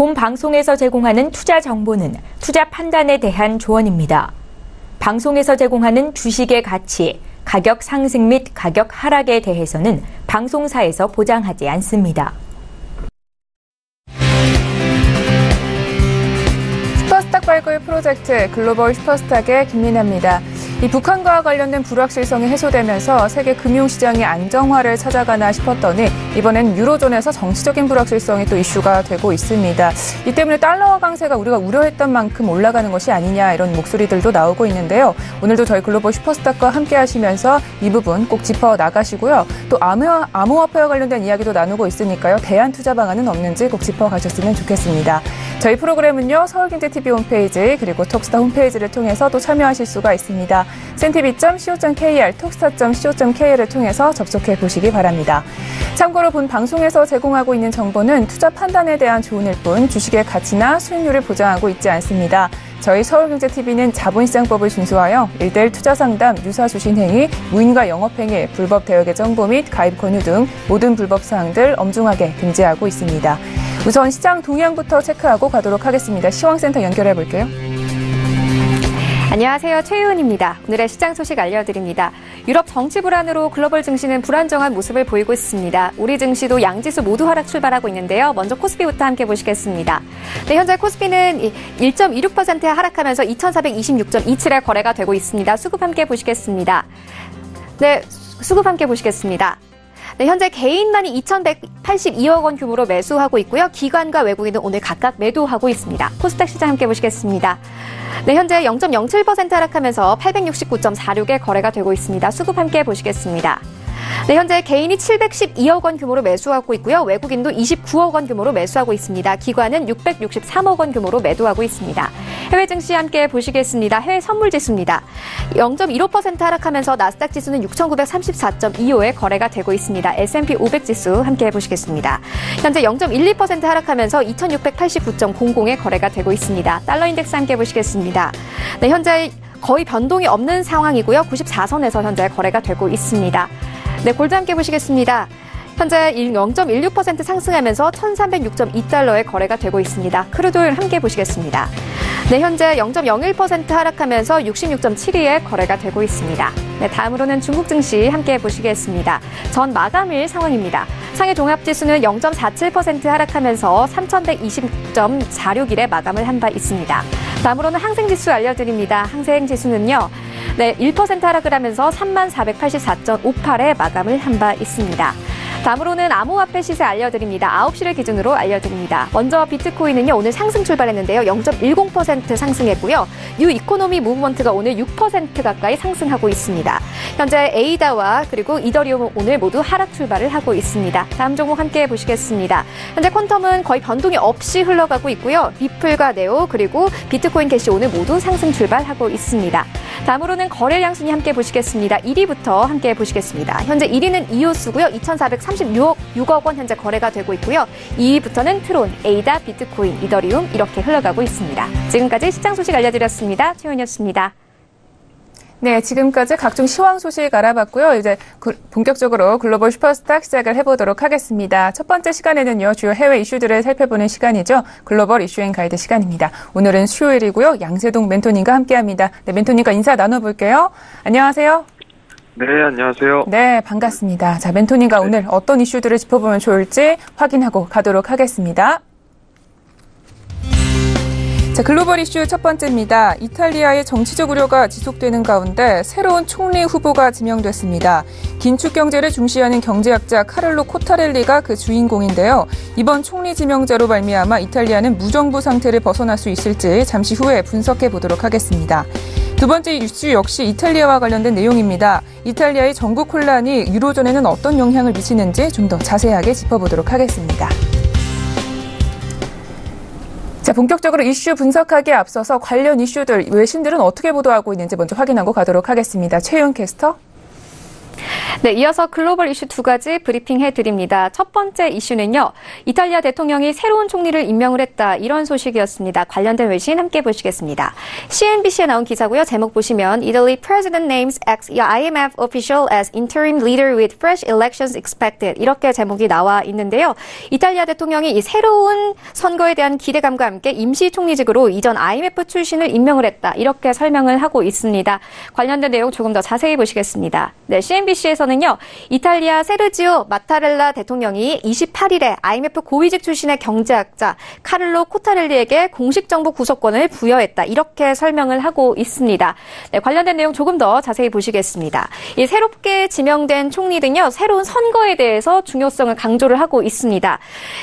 본 방송에서 제공하는 투자 정보는 투자 판단에 대한 조언입니다. 방송에서 제공하는 주식의 가치, 가격 상승 및 가격 하락에 대해서는 방송사에서 보장하지 않습니다. 슈퍼스탁 발굴 프로젝트 글로벌 슈퍼스탁의 김민아입니다. 이 북한과 관련된 불확실성이 해소되면서 세계 금융시장의 안정화를 찾아가나 싶었더니 이번엔 유로존에서 정치적인 불확실성이 또 이슈가 되고 있습니다. 이 때문에 달러화 강세가 우리가 우려했던 만큼 올라가는 것이 아니냐 이런 목소리들도 나오고 있는데요. 오늘도 저희 글로벌 슈퍼스탁과 함께 하시면서 이 부분 꼭 짚어 나가시고요. 또 암호화폐와 관련된 이야기도 나누고 있으니까요. 대안 투자 방안은 없는지 꼭 짚어 가셨으면 좋겠습니다. 저희 프로그램은요. 서울경제TV 홈페이지 그리고 톡스타 홈페이지를 통해서 또 참여하실 수가 있습니다. cntv.co.kr, 톡스타.co.kr을 통해서 접속해 보시기 바랍니다. 참고로 본 방송에서 제공하고 있는 정보는 투자 판단에 대한 조언일 뿐 주식의 가치나 수익률을 보장하고 있지 않습니다. 저희 서울경제TV는 자본시장법을 준수하여 1:1 투자상담, 유사수신 행위, 무인과 영업행위, 불법 대역의 정보 및 가입 권유 등 모든 불법 사항들 엄중하게 금지하고 있습니다. 우선 시장 동향부터 체크하고 가도록 하겠습니다. 시황센터 연결해 볼게요. 안녕하세요. 최유은입니다. 오늘의 시장 소식 알려드립니다. 유럽 정치 불안으로 글로벌 증시는 불안정한 모습을 보이고 있습니다. 우리 증시도 양지수 모두 하락 출발하고 있는데요. 먼저 코스피부터 함께 보시겠습니다. 네, 현재 코스피는 1.26% 하락하면서 2426.27에 거래가 되고 있습니다. 수급 함께 보시겠습니다. 네, 수급 함께 보시겠습니다. 네, 현재 개인만이 2,182억 원 규모로 매수하고 있고요. 기관과 외국인은 오늘 각각 매도하고 있습니다. 코스닥 시장 함께 보시겠습니다. 네, 현재 0.07% 하락하면서 869.46에 거래가 되고 있습니다. 수급 함께 보시겠습니다. 네, 현재 개인이 712억 원 규모로 매수하고 있고요. 외국인도 29억 원 규모로 매수하고 있습니다. 기관은 663억 원 규모로 매도하고 있습니다. 해외 증시 함께 보시겠습니다. 해외 선물 지수입니다. 0.15% 하락하면서 나스닥 지수는 6,934.25에 거래가 되고 있습니다. S&P 500 지수 함께 보시겠습니다. 현재 0.12% 하락하면서 2,689.00에 거래가 되고 있습니다. 달러 인덱스 함께 보시겠습니다. 네, 현재 거의 변동이 없는 상황이고요. 94선에서 현재 거래가 되고 있습니다. 네, 골드 함께 보시겠습니다. 현재 0.16% 상승하면서 1,306.2달러에 거래가 되고 있습니다. 크루드오일 함께 보시겠습니다. 네, 현재 0.01% 하락하면서 66.72에 거래가 되고 있습니다. 네, 다음으로는 중국 증시 함께 보시겠습니다. 전 마감일 상황입니다. 상해 종합지수는 0.47% 하락하면서 3,120.46일에 마감을 한 바 있습니다. 다음으로는 항생지수 알려드립니다. 항생지수는요. 네, 1% 하락을 하면서 3484.58에 마감을 한 바 있습니다. 다음으로는 암호화폐 시세 알려드립니다. 9시를 기준으로 알려드립니다. 먼저 비트코인은요, 오늘 상승 출발했는데요. 0.10% 상승했고요. 뉴 이코노미 무브먼트가 오늘 6% 가까이 상승하고 있습니다. 현재 에이다와 그리고 이더리움은 오늘 모두 하락 출발을 하고 있습니다. 다음 종목 함께 보시겠습니다. 현재 퀀텀은 거의 변동이 없이 흘러가고 있고요. 리플과 네오 그리고 비트코인 캐시 오늘 모두 상승 출발하고 있습니다. 다음으로는 거래량 순위 함께 보시겠습니다. 1위부터 함께 보시겠습니다. 현재 1위는 이오스고요. 2,436억 원 현재 거래가 되고 있고요. 2위부터는 트론, 에이다, 비트코인, 이더리움 이렇게 흘러가고 있습니다. 지금까지 시장 소식 알려드렸습니다. 최은이었습니다. 네, 지금까지 각종 시황 소식 알아봤고요. 이제 본격적으로 글로벌 슈퍼스탁 시작을 해보도록 하겠습니다. 첫 번째 시간에는요, 주요 해외 이슈들을 살펴보는 시간이죠. 글로벌 이슈앤 가이드 시간입니다. 오늘은 수요일이고요. 양세동 멘토님과 함께합니다. 네, 멘토님과 인사 나눠볼게요. 안녕하세요. 네, 안녕하세요. 네, 반갑습니다. 자, 멘토님과 오늘 어떤 이슈들을 짚어보면 좋을지 확인하고 가도록 하겠습니다. 자, 글로벌 이슈 첫 번째입니다. 이탈리아의 정치적 우려가 지속되는 가운데 새로운 총리 후보가 지명됐습니다. 긴축 경제를 중시하는 경제학자 카를로 코타렐리가 그 주인공인데요. 이번 총리 지명자로 말미암아 이탈리아는 무정부 상태를 벗어날 수 있을지 잠시 후에 분석해 보도록 하겠습니다. 두 번째 이슈 역시 이탈리아와 관련된 내용입니다. 이탈리아의 전국 혼란이 유로존에는 어떤 영향을 미치는지 좀 더 자세하게 짚어보도록 하겠습니다. 자, 본격적으로 이슈 분석하기에 앞서서 관련 이슈들, 외신들은 어떻게 보도하고 있는지 먼저 확인하고 가도록 하겠습니다. 최윤 캐스터. 네, 이어서 글로벌 이슈 두 가지 브리핑 해드립니다. 첫 번째 이슈는요. 이탈리아 대통령이 새로운 총리를 임명을 했다. 이런 소식이었습니다. 관련된 외신 함께 보시겠습니다. CNBC에 나온 기사고요. 제목 보시면 Italy President names ex-IMF official as interim leader with fresh elections expected. 이렇게 제목이 나와 있는데요. 이탈리아 대통령이 이 새로운 선거에 대한 기대감과 함께 임시 총리직으로 이전 IMF 출신을 임명을 했다. 이렇게 설명을 하고 있습니다. 관련된 내용 조금 더 자세히 보시겠습니다. 네, CNBC에서는요. 이탈리아 세르지오 마타렐라 대통령이 28일에 IMF 고위직 출신의 경제학자 카를로 코타렐리에게 공식 정부 구속권을 부여했다. 이렇게 설명을 하고 있습니다. 네, 관련된 내용 조금 더 자세히 보시겠습니다. 이 새롭게 지명된 총리는요. 새로운 선거에 대해서 중요성을 강조를 하고 있습니다.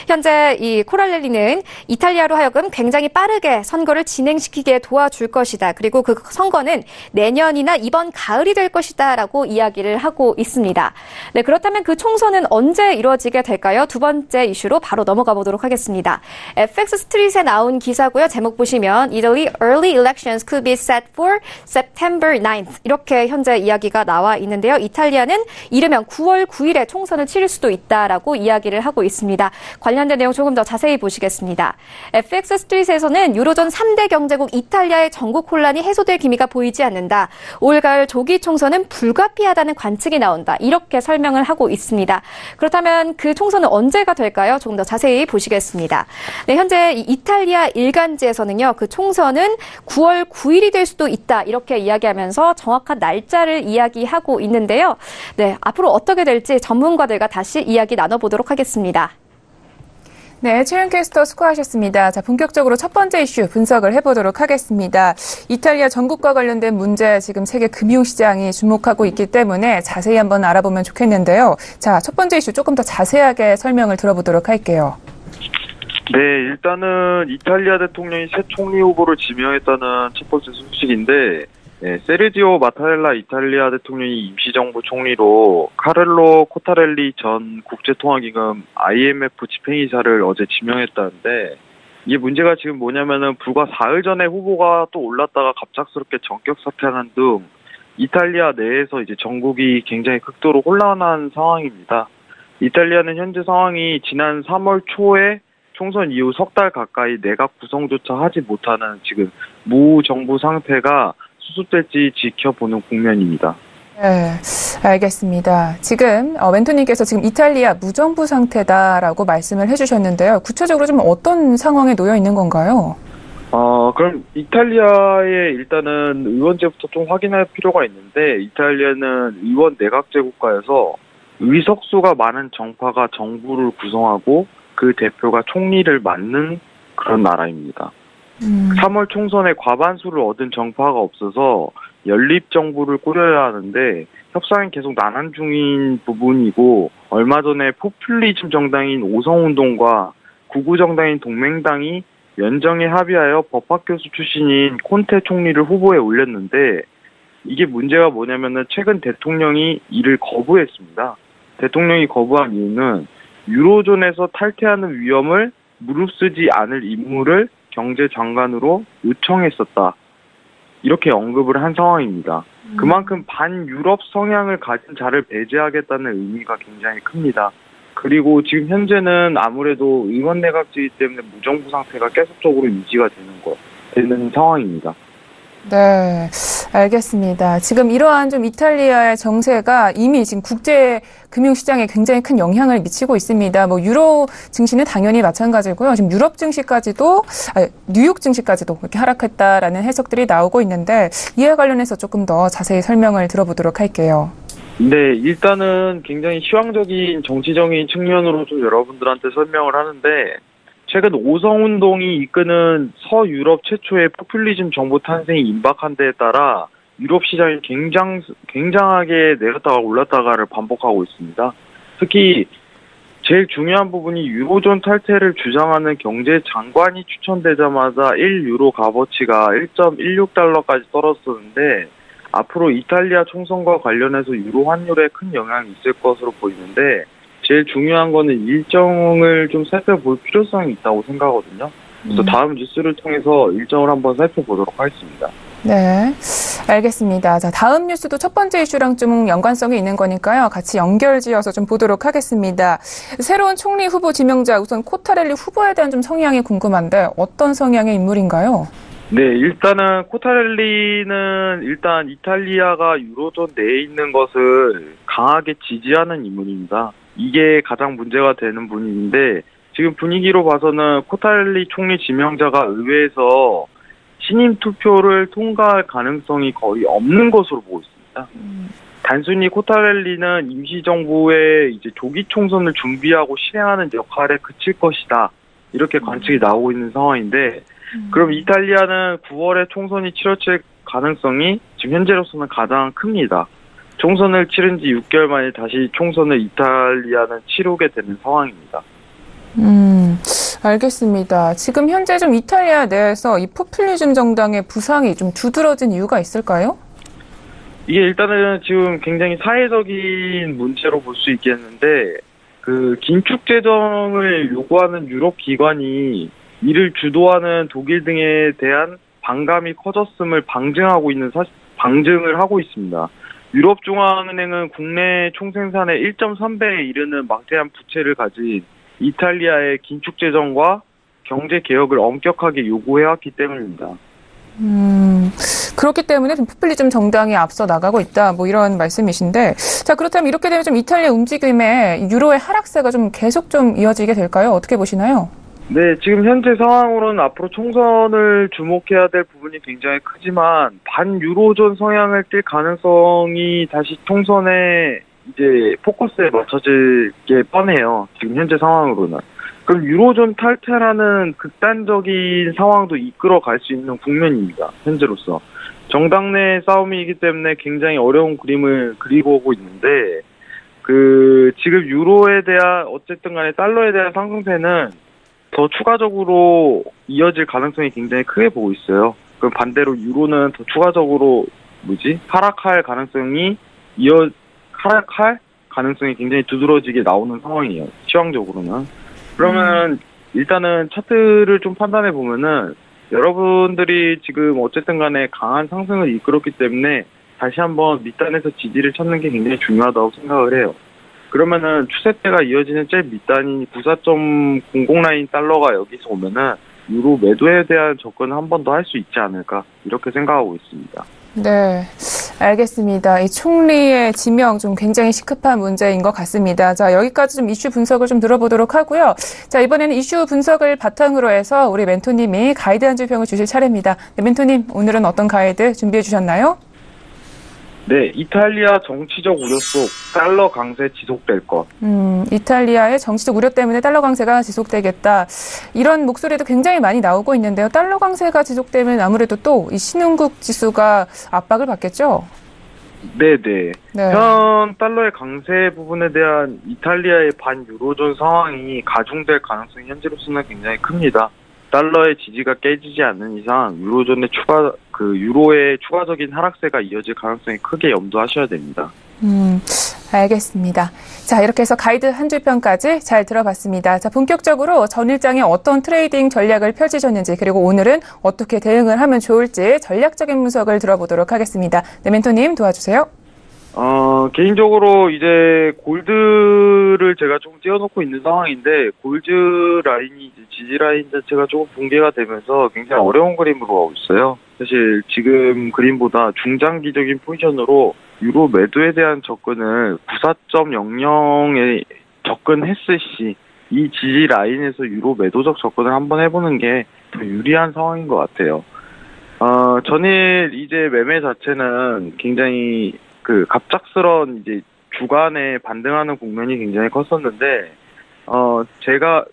현재 이 코타렐리는 이탈리아로 하여금 굉장히 빠르게 선거를 진행시키게 도와줄 것이다. 그리고 그 선거는 내년이나 이번 가을이 될 것이다. 라고 이야기를 하고 있습니다. 네, 그렇다면 그 총선은 언제 이루어지게 될까요? 두 번째 이슈로 바로 넘어가 보도록 하겠습니다. FX 스트릿에 나온 기사고요. 제목 보시면 Italy early elections could be set for September 9th. 이렇게 현재 이야기가 나와 있는데요. 이탈리아는 이르면 9월 9일에 총선을 치를 수도 있다라고 이야기를 하고 있습니다. 관련된 내용 조금 더 자세히 보시겠습니다. FX 스트릿에서는 유로존 3대 경제국 이탈리아의 전국 혼란이 해소될 기미가 보이지 않는다. 올 가을 조기 총선은 불가피하다는 관측이 나온다. 이렇게 설명을 하고 있습니다. 그렇다면 그 총선은 언제가 될까요? 조금 더 자세히 보시겠습니다. 네, 현재 이탈리아 일간지에서는요. 그 총선은 9월 9일이 될 수도 있다. 이렇게 이야기하면서 정확한 날짜를 이야기하고 있는데요. 네, 앞으로 어떻게 될지 전문가들과 다시 이야기 나눠보도록 하겠습니다. 네, 최윤 캐스터 수고하셨습니다. 자, 본격적으로 첫 번째 이슈 분석을 해보도록 하겠습니다. 이탈리아 전국과 관련된 문제 지금 세계 금융시장이 주목하고 있기 때문에 자세히 한번 알아보면 좋겠는데요. 자, 첫 번째 이슈 조금 더 자세하게 설명을 들어보도록 할게요. 네, 일단은 이탈리아 대통령이 새 총리 후보를 지명했다는 첫 번째 소식인데, 네, 세르지오 마타렐라 이탈리아 대통령이 임시정부 총리로 카를로 코타렐리 전 국제통화기금 IMF 집행이사를 어제 지명했다는데, 이게 문제가 지금 뭐냐면은 불과 사흘 전에 후보가 또 올랐다가 갑작스럽게 전격 사퇴하는 등 이탈리아 내에서 이제 정국이 굉장히 극도로 혼란한 상황입니다. 이탈리아는 현재 상황이 지난 3월 초에 총선 이후 석 달 가까이 내각 구성조차 하지 못하는 지금 무정부 상태가 수습될지 지켜보는 국면입니다. 네, 알겠습니다. 지금 멘토님께서 지금 이탈리아 무정부 상태다라고 말씀을 해주셨는데요. 구체적으로 좀 어떤 상황에 놓여 있는 건가요? 그럼 이탈리아의 일단은 의원제부터 좀 확인할 필요가 있는데, 이탈리아는 의원 내각제 국가에서 의석수가 많은 정파가 정부를 구성하고 그 대표가 총리를 맡는 그런 나라입니다. 3월 총선에 과반수를 얻은 정파가 없어서 연립정부를 꾸려야 하는데 협상이 계속 난항 중인 부분이고, 얼마 전에 포퓰리즘 정당인 오성운동과 구구정당인 동맹당이 연정에 합의하여 법학교수 출신인 콘테 총리를 후보에 올렸는데, 이게 문제가 뭐냐면은 최근 대통령이 이를 거부했습니다. 대통령이 거부한 이유는 유로존에서 탈퇴하는 위험을 무릅쓰지 않을 인물을 경제장관으로 요청했었다. 이렇게 언급을 한 상황입니다. 그만큼 반유럽 성향을 가진 자를 배제하겠다는 의미가 굉장히 큽니다. 그리고 지금 현재는 아무래도 의원 내각제이기 때문에 무정부 상태가 계속적으로 유지가 되는 상황입니다. 네, 알겠습니다. 지금 이러한 좀 이탈리아의 정세가 이미 지금 국제 금융시장에 굉장히 큰 영향을 미치고 있습니다. 뭐 유로 증시는 당연히 마찬가지고요. 지금 유럽 증시까지도, 뉴욕 증시까지도 이렇게 하락했다라는 해석들이 나오고 있는데, 이에 관련해서 조금 더 자세히 설명을 들어보도록 할게요. 네, 일단은 굉장히 시황적인 정치적인 측면으로 좀 여러분들한테 설명을 하는데, 최근 오성운동이 이끄는 서유럽 최초의 포퓰리즘 정부 탄생이 임박한 데에 따라 유럽 시장이 굉장하게 내렸다가 올랐다가를 반복하고 있습니다. 특히 제일 중요한 부분이 유로존 탈퇴를 주장하는 경제장관이 추천되자마자 1유로 값어치가 1.16달러까지 떨어졌는데, 앞으로 이탈리아 총선과 관련해서 유로 환율에 큰 영향이 있을 것으로 보이는데, 제일 중요한 거는 일정을 좀 살펴볼 필요성이 있다고 생각하거든요. 그래서 다음 뉴스를 통해서 일정을 한번 살펴보도록 하겠습니다. 네, 알겠습니다. 자, 다음 뉴스도 첫 번째 이슈랑 좀 연관성이 있는 거니까요. 같이 연결지어서 좀 보도록 하겠습니다. 새로운 총리 후보 지명자 우선 코타렐리 후보에 대한 좀 성향이 궁금한데 어떤 성향의 인물인가요? 네, 일단은 코타렐리는 일단 이탈리아가 유로존 내에 있는 것을 강하게 지지하는 인물입니다. 이게 가장 문제가 되는 분인데 지금 분위기로 봐서는 코타렐리 총리 지명자가 의회에서 신임 투표를 통과할 가능성이 거의 없는 것으로 보고 있습니다. 단순히 코타렐리는 임시정부의 이제 조기 총선을 준비하고 실행하는 역할에 그칠 것이다. 이렇게 관측이 나오고 있는 상황인데, 그럼 이탈리아는 9월에 총선이 치러질 가능성이 지금 현재로서는 가장 큽니다. 총선을 치른 지 6개월 만에 다시 총선을 이탈리아는 치르게 되는 상황입니다. 알겠습니다. 지금 현재 좀 이탈리아 내에서 이 포퓰리즘 정당의 부상이 좀 두드러진 이유가 있을까요? 이게 일단은 지금 굉장히 사회적인 문제로 볼 수 있겠는데, 그 긴축 재정을 요구하는 유럽 기관이 이를 주도하는 독일 등에 대한 반감이 커졌음을 방증을 하고 있습니다. 유럽중앙은행은 국내 총생산의 1.3배에 이르는 막대한 부채를 가진 이탈리아의 긴축 재정과 경제 개혁을 엄격하게 요구해왔기 때문입니다. 그렇기 때문에 좀 포퓰리즘 정당이 앞서 나가고 있다. 뭐 이런 말씀이신데, 자, 그렇다면 이렇게 되면 좀 이탈리아 움직임에 유로의 하락세가 좀 계속 좀 이어지게 될까요? 어떻게 보시나요? 네, 지금 현재 상황으로는 앞으로 총선을 주목해야 될 부분이 굉장히 크지만 반유로존 성향을 띌 가능성이 다시 총선에 이제 포커스에 맞춰질 게 뻔해요. 지금 현재 상황으로는. 그럼 유로존 탈퇴라는 극단적인 상황도 이끌어갈 수 있는 국면입니다. 현재로서. 정당 내 싸움이기 때문에 굉장히 어려운 그림을 그리고 오고 있는데, 지금 유로에 대한, 어쨌든 간에 달러에 대한 상승세는 더 추가적으로 이어질 가능성이 굉장히 크게 보고 있어요. 그럼 반대로 유로는 더 추가적으로 하락할 가능성이 굉장히 두드러지게 나오는 상황이에요. 시황적으로는. 그러면 일단은 차트를 좀 판단해 보면은 여러분들이 지금 어쨌든 간에 강한 상승을 이끌었기 때문에 다시 한번 밑단에서 지지를 찾는 게 굉장히 중요하다고 생각을 해요. 그러면은 추세대가 이어지는 제일 밑단인 94.00 라인 달러가 여기서 오면은 유로 매도에 대한 접근을 한 번 더 할 수 있지 않을까 이렇게 생각하고 있습니다. 네, 알겠습니다. 이 총리의 지명 좀 굉장히 시급한 문제인 것 같습니다. 자, 여기까지 좀 이슈 분석을 좀 들어보도록 하고요. 자, 이번에는 이슈 분석을 바탕으로 해서 우리 멘토님이 가이드 한 줄평을 주실 차례입니다. 네, 멘토님, 오늘은 어떤 가이드 준비해 주셨나요? 네, 이탈리아 정치적 우려 속 달러 강세 지속될 것. 이탈리아의 정치적 우려 때문에 달러 강세가 지속되겠다. 이런 목소리도 굉장히 많이 나오고 있는데요. 달러 강세가 지속되면 아무래도 또 이 신흥국 지수가 압박을 받겠죠? 네네. 현 달러의 강세 부분에 대한 이탈리아의 반유로존 상황이 가중될 가능성이 현재로서는 굉장히 큽니다. 달러의 지지가 깨지지 않는 이상 유로의 추가적인 하락세가 이어질 가능성이 크게 염두하셔야 됩니다. 알겠습니다. 자, 이렇게 해서 가이드 한 줄평까지 잘 들어봤습니다. 자, 본격적으로 전 일장에 어떤 트레이딩 전략을 펼치셨는지, 그리고 오늘은 어떻게 대응을 하면 좋을지 전략적인 분석을 들어보도록 하겠습니다. 네, 멘토님 도와주세요. 개인적으로 이제 골드를 제가 좀 띄워놓고 있는 상황인데, 골드 라인이 이제 지지 라인 자체가 조금 붕괴가 되면서 굉장히 어려운 그림으로 가고 있어요. 사실 지금 그림보다 중장기적인 포지션으로 유로 매도에 대한 접근을 94.00에 접근했을 시 이 지지 라인에서 유로 매도적 접근을 한번 해보는 게 더 유리한 상황인 것 같아요. 전일 이제 매매 자체는 굉장히 갑작스러운 이제 주간에 반등하는 국면이 굉장히 컸었는데, 제가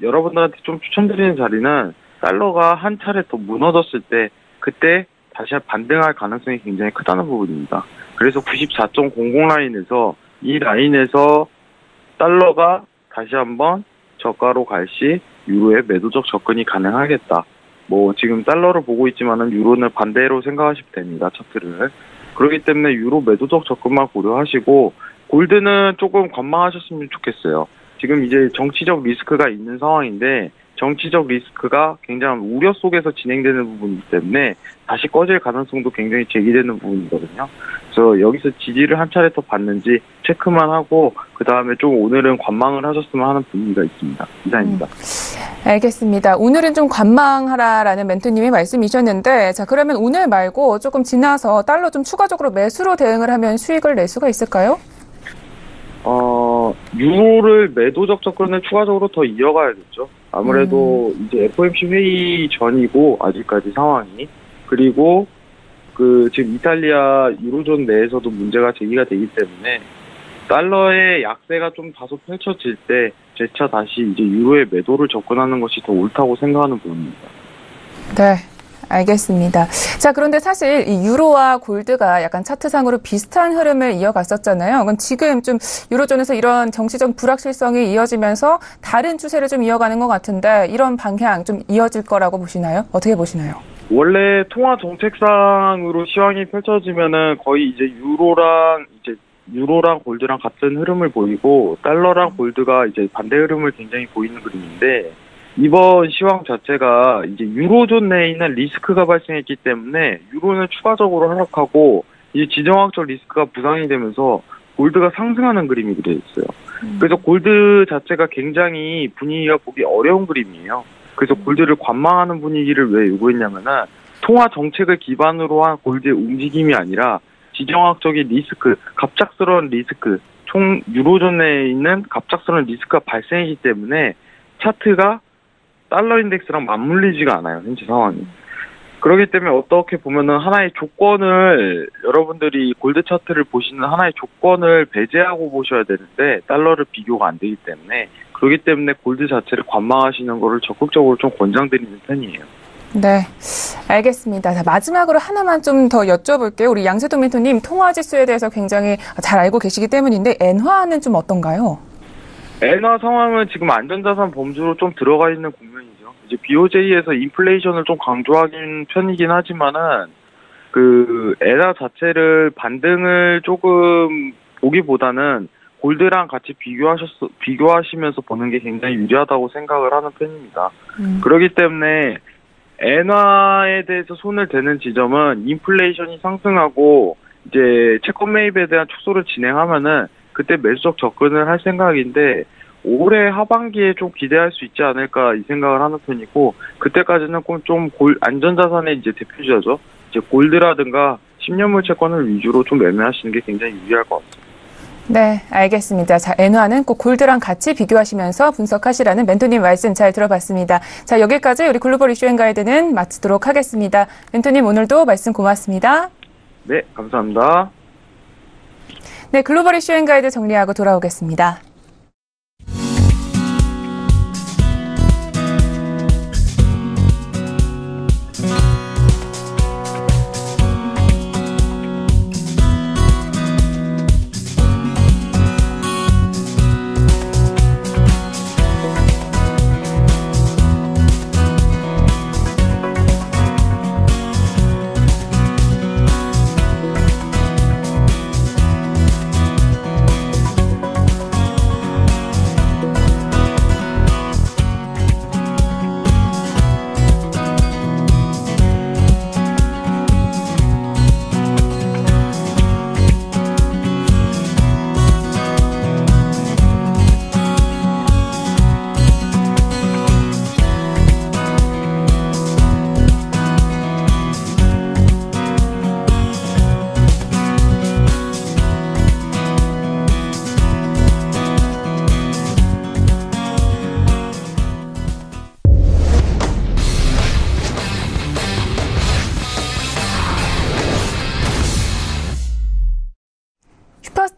여러분들한테 좀 추천드리는 자리는 달러가 한 차례 더 무너졌을 때, 그때 다시 반등할 가능성이 굉장히 크다는 부분입니다. 그래서 94.00 라인에서, 이 라인에서 달러가 다시 한번 저가로 갈 시 유로의 매도적 접근이 가능하겠다. 지금 달러를 보고 있지만은 유로는 반대로 생각하시면 됩니다, 차트를. 그렇기 때문에 유로 매도적 접근만 고려하시고, 골드는 조금 관망하셨으면 좋겠어요. 지금 이제 정치적 리스크가 있는 상황인데, 정치적 리스크가 굉장히 우려 속에서 진행되는 부분이기 때문에 다시 꺼질 가능성도 굉장히 제기되는 부분이거든요. 그래서 여기서 지지를 한 차례 더 받는지 체크만 하고 그 다음에 좀 오늘은 관망을 하셨으면 하는 분위기가 있습니다. 이상입니다. 알겠습니다. 오늘은 좀 관망하라라는 멘토님이 말씀이셨는데, 자, 그러면 오늘 말고 조금 지나서 달러 좀 추가적으로 매수로 대응을 하면 수익을 낼 수가 있을까요? 유로를 매도적 접근을 추가적으로 더 이어가야겠죠. 아무래도 이제 FOMC 회의 전이고, 아직까지 상황이. 그리고 지금 이탈리아 유로존 내에서도 문제가 제기가 되기 때문에 달러의 약세가 좀 다소 펼쳐질 때 재차 다시 이제 유로의 매도를 접근하는 것이 더 옳다고 생각하는 부분입니다. 네. 알겠습니다. 자, 그런데 사실 이 유로와 골드가 약간 차트상으로 비슷한 흐름을 이어갔었잖아요. 그럼 지금 좀 유로존에서 이런 정치적 불확실성이 이어지면서 다른 추세를 좀 이어가는 것 같은데 이런 방향 좀 이어질 거라고 보시나요? 어떻게 보시나요? 원래 통화 정책상으로 시황이 펼쳐지면은 거의 이제 유로랑 골드랑 같은 흐름을 보이고 달러랑 골드가 이제 반대 흐름을 굉장히 보이는 그림인데 이번 시황 자체가 이제 유로존 내에 있는 리스크가 발생했기 때문에 유로는 추가적으로 하락하고 이제 지정학적 리스크가 부상이 되면서 골드가 상승하는 그림이 그려 있어요. 그래서 골드 자체가 굉장히 분위기가 보기 어려운 그림이에요. 그래서 골드를 관망하는 분위기를 왜 요구했냐면은 통화 정책을 기반으로 한 골드의 움직임이 아니라 지정학적인 리스크, 갑작스러운 리스크, 총 유로존 내에 있는 갑작스러운 리스크가 발생했기 때문에 차트가 달러 인덱스랑 맞물리지가 않아요, 현재 상황이. 그렇기 때문에 어떻게 보면은 하나의 조건을, 여러분들이 골드 차트를 보시는 하나의 조건을 배제하고 보셔야 되는데, 달러를 비교가 안 되기 때문에, 그렇기 때문에 골드 자체를 관망하시는 거를 적극적으로 좀 권장드리는 편이에요. 네, 알겠습니다. 자, 마지막으로 하나만 좀 더 여쭤볼게요. 우리 양세동 멘토님, 통화지수에 대해서 굉장히 잘 알고 계시기 때문인데, 엔화는 좀 어떤가요? 엔화 상황은 지금 안전자산 범주로 좀 들어가 있는 국면이죠. 이제 BOJ에서 인플레이션을 좀 강조하긴 편이긴 하지만은 엔화 자체를 반등을 조금 보기보다는 골드랑 같이 비교하시면서 보는 게 굉장히 유리하다고 생각을 하는 편입니다. 그렇기 때문에 엔화에 대해서 손을 대는 지점은 인플레이션이 상승하고 이제 채권 매입에 대한 축소를 진행하면은 그때 매수적 접근을 할 생각인데 올해 하반기에 좀 기대할 수 있지 않을까 이 생각을 하는 편이고 그때까지는 좀 안전자산의 이제 대표주자죠. 이제 골드라든가 10년물 채권을 위주로 좀 매매하시는 게 굉장히 유리할 것 같습니다. 네, 알겠습니다. 자, 엔화는 꼭 골드랑 같이 비교하시면서 분석하시라는 멘토님 말씀 잘 들어봤습니다. 자, 여기까지 우리 글로벌 이슈 앤 가이드는 마치도록 하겠습니다. 멘토님 오늘도 말씀 고맙습니다. 네, 감사합니다. 네, 글로벌 이슈 앤 가이드 정리하고 돌아오겠습니다.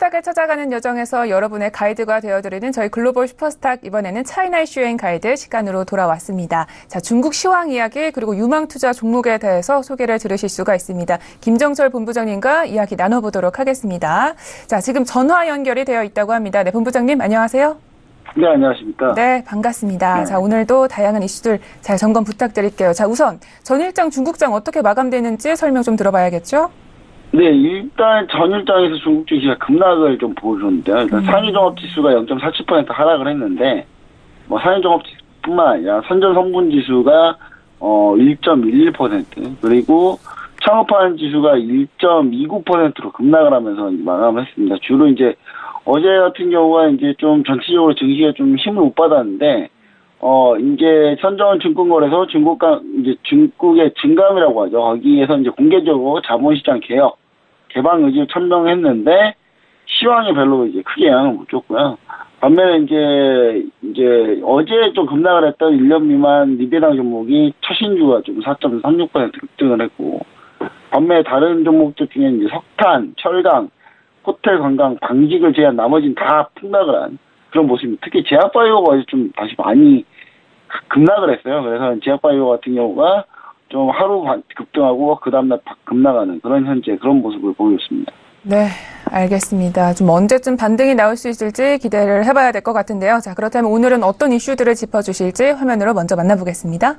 슈퍼스탁을 찾아가는 여정에서 여러분의 가이드가 되어드리는 저희 글로벌 슈퍼스탁, 이번에는 차이나 이슈 앤 가이드 시간으로 돌아왔습니다. 자, 중국 시황 이야기 그리고 유망투자 종목에 대해서 소개를 들으실 수가 있습니다. 김정철 본부장님과 이야기 나눠보도록 하겠습니다. 자, 지금 전화 연결이 되어 있다고 합니다. 네, 본부장님 안녕하세요. 네, 안녕하십니까. 네, 반갑습니다. 네. 자, 오늘도 다양한 이슈들 잘 점검 부탁드릴게요. 자, 우선 전일장 중국장 어떻게 마감되는지 설명 좀 들어봐야겠죠? 네, 일단 전일장에서 중국 증시가 급락을 좀 보여줬는데요. 일단 상위종합지수가 0.47% 하락을 했는데, 상위종합 뿐만 아니라 선전 성분 지수가 1.11%, 그리고 창업하는 지수가 1.29%로 급락을 하면서 마감을 했습니다. 주로 이제 어제 같은 경우가 이제 좀 전체적으로 증시가 좀 힘을 못 받았는데, 이제 선전 증권거래소 중국의 증감이라고 하죠. 거기에서 이제 공개적으로 자본시장 개방 의지를 천명했는데, 시황이 별로 이제 크게 영향을 못 줬고요. 반면에 이제 어제 좀 급락을 했던 1년 미만 리베랑 종목이 첫 신주가 좀 4.36% 급등을 했고, 반면에 다른 종목들 중에 이제 석탄, 철강, 호텔 관광, 방직을 제한 나머지는 다 폭락을 한 그런 모습입니다. 특히 제약바이오가 어제 좀 다시 많이 급락을 했어요. 그래서 제약바이오 같은 경우가 좀 하루 급등하고 그 다음날 급락하는 그런 현재 그런 모습을 보였습니다. 네, 알겠습니다. 좀 언제쯤 반등이 나올 수 있을지 기대를 해봐야 될 것 같은데요. 자, 그렇다면 오늘은 어떤 이슈들을 짚어주실지 화면으로 먼저 만나보겠습니다.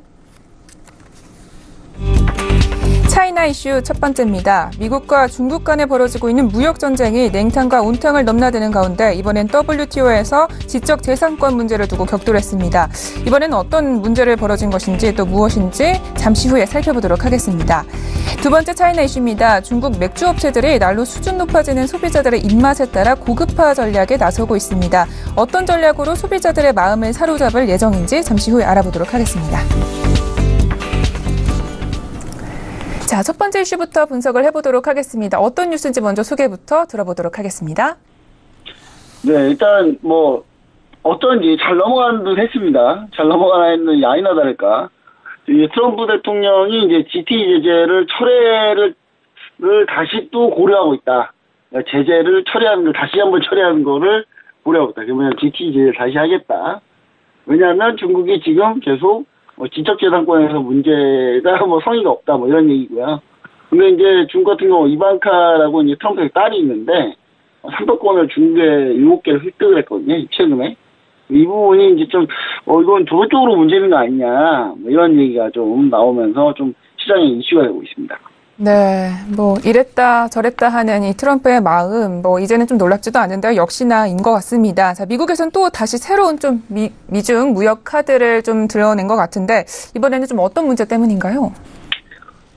차이나 이슈 첫 번째입니다. 미국과 중국 간에 벌어지고 있는 무역 전쟁이 냉탕과 온탕을 넘나드는 가운데 이번엔 WTO에서 지적재산권 문제를 두고 격돌했습니다. 이번엔 어떤 문제를 벌어진 것인지 또 무엇인지 잠시 후에 살펴보도록 하겠습니다. 두 번째 차이나 이슈입니다. 중국 맥주 업체들이 날로 수준 높아지는 소비자들의 입맛에 따라 고급화 전략에 나서고 있습니다. 어떤 전략으로 소비자들의 마음을 사로잡을 예정인지 잠시 후에 알아보도록 하겠습니다. 자, 첫 번째 이슈부터 분석을 해보도록 하겠습니다. 어떤 뉴스인지 먼저 소개부터 들어보도록 하겠습니다. 네, 일단 어떤지 잘 넘어가는 듯 했습니다. 잘 넘어가는 아니나 다를까. 트럼프 대통령이 이제 GT 제재를 철회를 다시 또 고려하고 있다. 제재를 철회하는 걸 다시 한번 철회하는 거를 고려하고 있다. 그러면 GT 제재를 다시 하겠다. 왜냐하면 중국이 지금 계속 지적재산권에서 문제가 성의가 없다 이런 얘기고요. 근데 이제 중국 같은 경우 이방카라고 이제 트럼프의 딸이 있는데 상도권을 중국에 7개를 획득을 했거든요. 최근에. 이 부분이 이제 좀 이건 도덕적으로 문제는 거 아니냐 이런 얘기가 좀 나오면서 좀 시장에 이슈가 되고 있습니다. 네, 이랬다 저랬다 하는 이 트럼프의 마음, 이제는 좀 놀랍지도 않은데요. 역시나인 것 같습니다. 자, 미국에서는 또 다시 새로운 좀 미중 무역 카드를 좀 드러낸 것 같은데, 이번에는 좀 어떤 문제 때문인가요?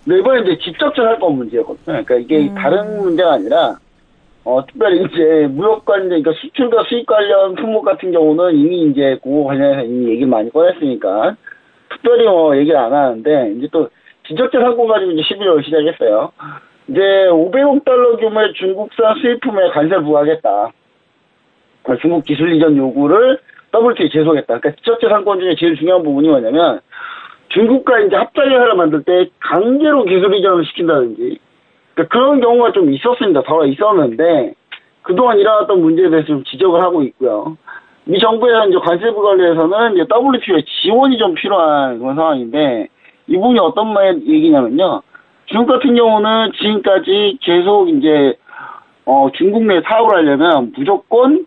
네, 이번에 이제 직접재산권 문제였거든요. 그러니까 이게 다른 문제가 아니라, 특별히 이제 무역 관련, 그러니까 수출과 수입 관련 품목 같은 경우는 이미 이제 그거 관련해서 이미 얘기를 많이 꺼냈으니까, 특별히 얘기를 안 하는데, 이제 또, 지적재산권 가지고 이제 11월 시작했어요. 이제 500억 달러 규모의 중국산 수입품에 관세를 부과하겠다. 중국 기술 이전 요구를 WTO에 제소하겠다. 그러니까 지적재산권 중에 제일 중요한 부분이 뭐냐면 중국과 이제 합작회사를 만들 때 강제로 기술 이전을 시킨다든지 그러니까 그런 경우가 좀 있었습니다. 더 있었는데 그동안 일어났던 문제에 대해서 좀 지적을 하고 있고요. 미 정부에서 이제 관세 부과에서는 이제 WTO에 지원이 좀 필요한 그런 상황인데 이 부분이 어떤 얘기냐면요. 중국 같은 경우는 지금까지 계속 이제, 중국 내 사업을 하려면 무조건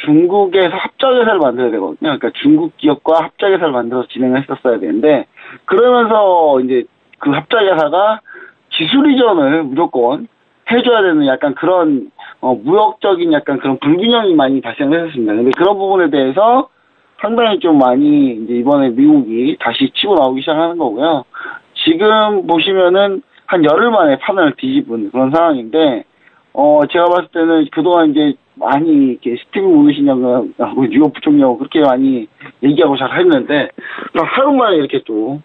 중국에서 합작회사를 만들어야 되거든요. 그러니까 중국 기업과 합작회사를 만들어서 진행을 했었어야 되는데, 그러면서 이제 그 합작회사가 기술 이전을 무조건 해줘야 되는 약간 그런, 무역적인 약간 그런 불균형이 많이 발생을 했었습니다. 근데 그런 부분에 대해서 상당히 좀 많이 이제 이번에 미국이 다시 치고 나오기 시작하는 거고요. 지금 보시면은 한 열흘 만에 판을 뒤집은 그런 상황인데, 제가 봤을 때는 그동안 이제 많이 이렇게 스티브 무누신하고 뉴욕 부총리하고 그렇게 많이 얘기하고 잘 했는데, 하루 만에 이렇게 또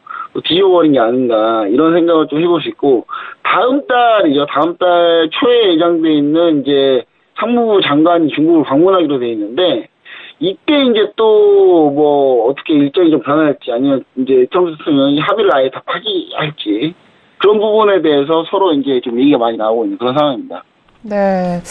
뒤집어버린 게 아닌가 이런 생각을 좀 해볼 수 있고, 다음 달 초에 예정돼 있는 이제 상무부 장관이 중국을 방문하기로 돼 있는데, 이때 이제 또 어떻게 일정이 좀 변할지 아니면 이제 트럼프 대통령이 합의를 아예 다 파기할지 그런 부분에 대해서 서로 이제 좀 얘기가 많이 나오고 있는 그런 상황입니다. 네.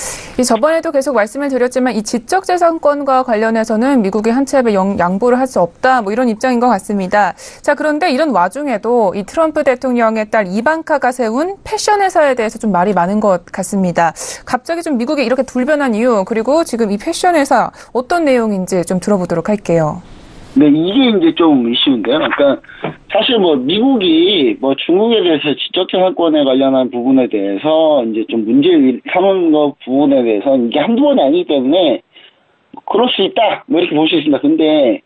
저번에도 계속 말씀을 드렸지만 이 지적재산권과 관련해서는 미국이 한 치 앞에 양보를 할 수 없다 이런 입장인 것 같습니다. 자, 그런데 이런 와중에도 이 트럼프 대통령의 딸 이방카가 세운 패션 회사에 대해서 좀 말이 많은 것 같습니다. 갑자기 좀 미국이 이렇게 돌변한 이유 그리고 지금 이 패션 회사 어떤 내용인지 좀 들어보도록 할게요. 네, 이게 이제 좀 이슈인데요. 그러니까 사실 미국이 중국에 대해서 지적재산권에 관련한 부분에 대해서 이제 좀 문제를 삼은 부분에 대해서 이게 한두 번이 아니기 때문에 그럴 수 있다. 이렇게 볼 수 있습니다. 근데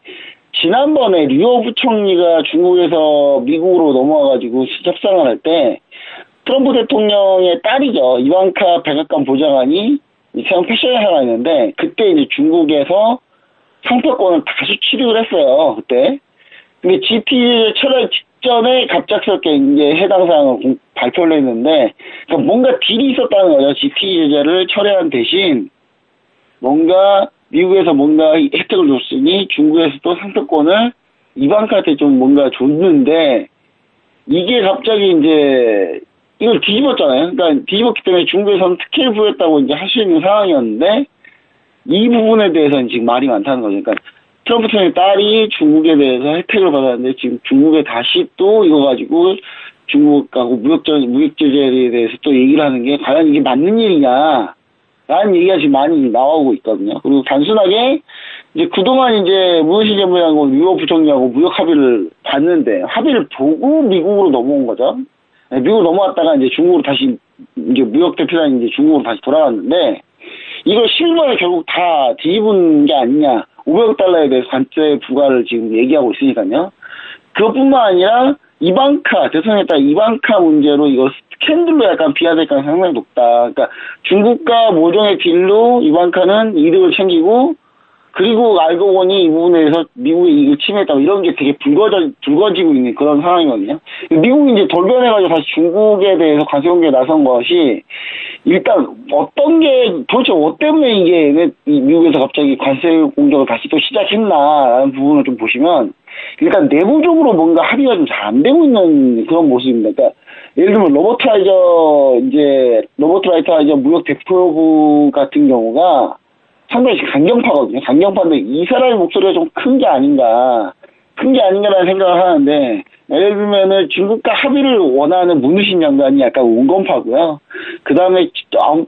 지난번에 류호 부총리가 중국에서 미국으로 넘어와가지고 협상을 할 때 트럼프 대통령의 딸이죠. 이방카 백악관 보좌관이 세운 패션회사가 있는데 그때 이제 중국에서 상표권을 다수 취득을 했어요. 그때. 근데 GT 철회 직전에 갑작스럽게 이제 해당 사항을 발표를 했는데 그러니까 뭔가 딜이 있었다는 거죠. GT 제재를 철회한 대신 뭔가 미국에서 뭔가 혜택을 줬으니 중국에서도 상표권을 이방카한테 좀 뭔가 줬는데 이게 갑자기 이제 이걸 뒤집었잖아요. 그러니까 뒤집었기 때문에 중국에서는 특혜를 부여했다고 이제 할 수 있는 상황이었는데 이 부분에 대해서는 지금 말이 많다는 거죠. 그러니까 트럼프 대통령의 딸이 중국에 대해서 혜택을 받았는데 지금 중국에 다시 또 이거 가지고 중국하고 무역 제재에 대해서 또 얘기를 하는 게 과연 이게 맞는 일이냐 라는 얘기가 지금 많이 나오고 있거든요. 그리고 단순하게 이제 그동안 이제 무역시장부하고 류호 부총리하고 무역 합의를 봤는데 합의를 보고 미국으로 넘어온 거죠. 미국으로 넘어왔다가 이제 중국으로 다시 이제 무역 대표단이 이제 중국으로 다시 돌아갔는데 이걸 실무에 결국 다 뒤집은 게 아니냐. 500억 달러에 대해서 관세 부과를 지금 얘기하고 있으니까요. 그것뿐만 아니라 이방카, 대통령에 따라 이방카 문제로 이거 스캔들로 약간 비화될 가능성이 상당히 높다. 그러니까 중국과 모종의 딜로 이방카는 이득을 챙기고 그리고 알고 보니 이 부분에 대해서 미국의 이익을 침해했다고 이런 게 되게 불거지고 있는 그런 상황이거든요. 미국이 이제 돌변해가지고 다시 중국에 대해서 관세 공개에 나선 것이 일단 어떤 게 도대체 뭐 때문에 이게 왜 미국에서 갑자기 관세 공격을 다시 또 시작했나라는 부분을 좀 보시면 일단 내부적으로 뭔가 합의가 좀 잘 안 되고 있는 그런 모습입니다. 그러니까 예를 들면 로버트 라이터 무역 대표부 같은 경우가 상당히 강경파거든요. 강경파인데 이 사람의 목소리가 좀 큰 게 아닌가라는 생각을 하는데 예를 들면은 중국과 합의를 원하는 문우신 장관이 약간 온건파고요. 그 다음에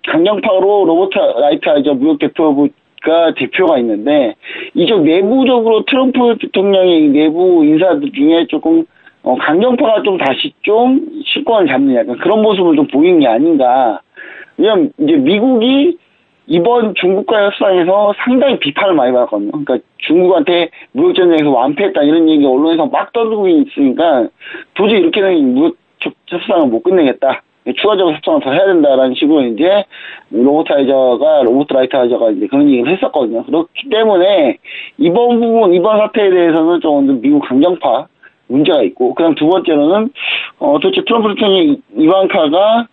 강경파로 로버트 라이터 무역 대표부가 대표가 있는데 이쪽 내부적으로 트럼프 대통령의 내부 인사들 중에 조금 강경파가 좀 다시 좀 실권을 잡는 약간 그런 모습을 좀 보이는 게 아닌가. 왜냐면 이제 미국이 이번 중국과의 협상에서 상당히 비판을 많이 받았거든요. 그러니까 중국한테 무역전쟁에서 완패했다 이런 얘기 언론에서 막 떠들고 있으니까 도저히 이렇게는 무역 협상을 못 끝내겠다. 추가적으로 협상을 더 해야 된다라는 식으로 이제 로버트 라이터 이제 그런 얘기를 했었거든요. 그렇기 때문에 이번 사태에 대해서는 좀 미국 강경파 문제가 있고, 그다음 두 번째로는 도대체 트럼프 대통령이 이방카가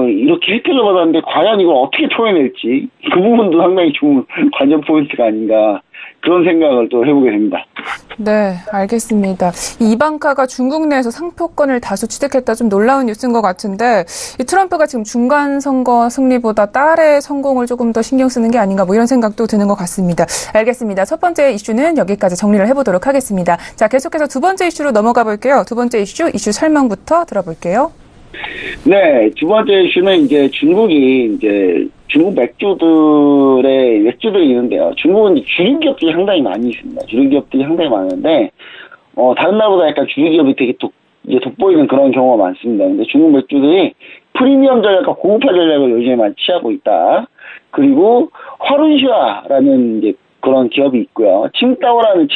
이렇게 혜택을 받았는데 과연 이걸 어떻게 토해낼지 그 부분도 상당히 좋은 관전 포인트가 아닌가 그런 생각을 또 해보게 됩니다. 네, 알겠습니다. 이방카가 중국 내에서 상표권을 다수 취득했다 좀 놀라운 뉴스인 것 같은데 이 트럼프가 지금 중간 선거 승리보다 딸의 성공을 조금 더 신경 쓰는 게 아닌가 뭐 이런 생각도 드는 것 같습니다. 알겠습니다. 첫 번째 이슈는 여기까지 정리를 해보도록 하겠습니다. 자, 계속해서 두 번째 이슈로 넘어가 볼게요. 두 번째 이슈 설명부터 들어볼게요. 네, 두 번째 이슈는 이제 중국이 이제 중국 맥주들이 있는데요. 중국은 이제 주류 기업들이 상당히 많이 있습니다. 주류 기업들이 상당히 많은데, 다른 나라보다 약간 주류 기업이 되게 돋보이는 그런 경우가 많습니다. 근데 중국 맥주들이 프리미엄 전략과 고급화 전략을 요즘에 많이 취하고 있다. 그리고 화룬시아라는 이제 그런 기업이 있고요. 칭따오는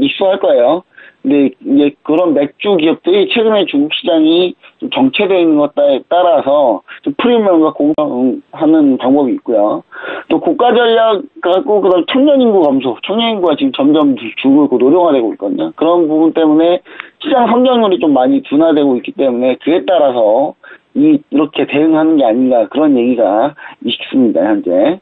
익숙할 거예요. 근데 이제 그런 맥주 기업들이 최근에 중국 시장이 좀 정체되어 있는 것에 따라서 좀 프리미엄과 고급화하는 방법이 있고요. 또 국가 전략하고 그다음 청년 인구가 지금 점점 줄고 있고 노령화되고 있거든요. 그런 부분 때문에 시장 성장률이 좀 많이 둔화되고 있기 때문에 그에 따라서 이렇게 대응하는 게 아닌가 그런 얘기가 있습니다, 현재.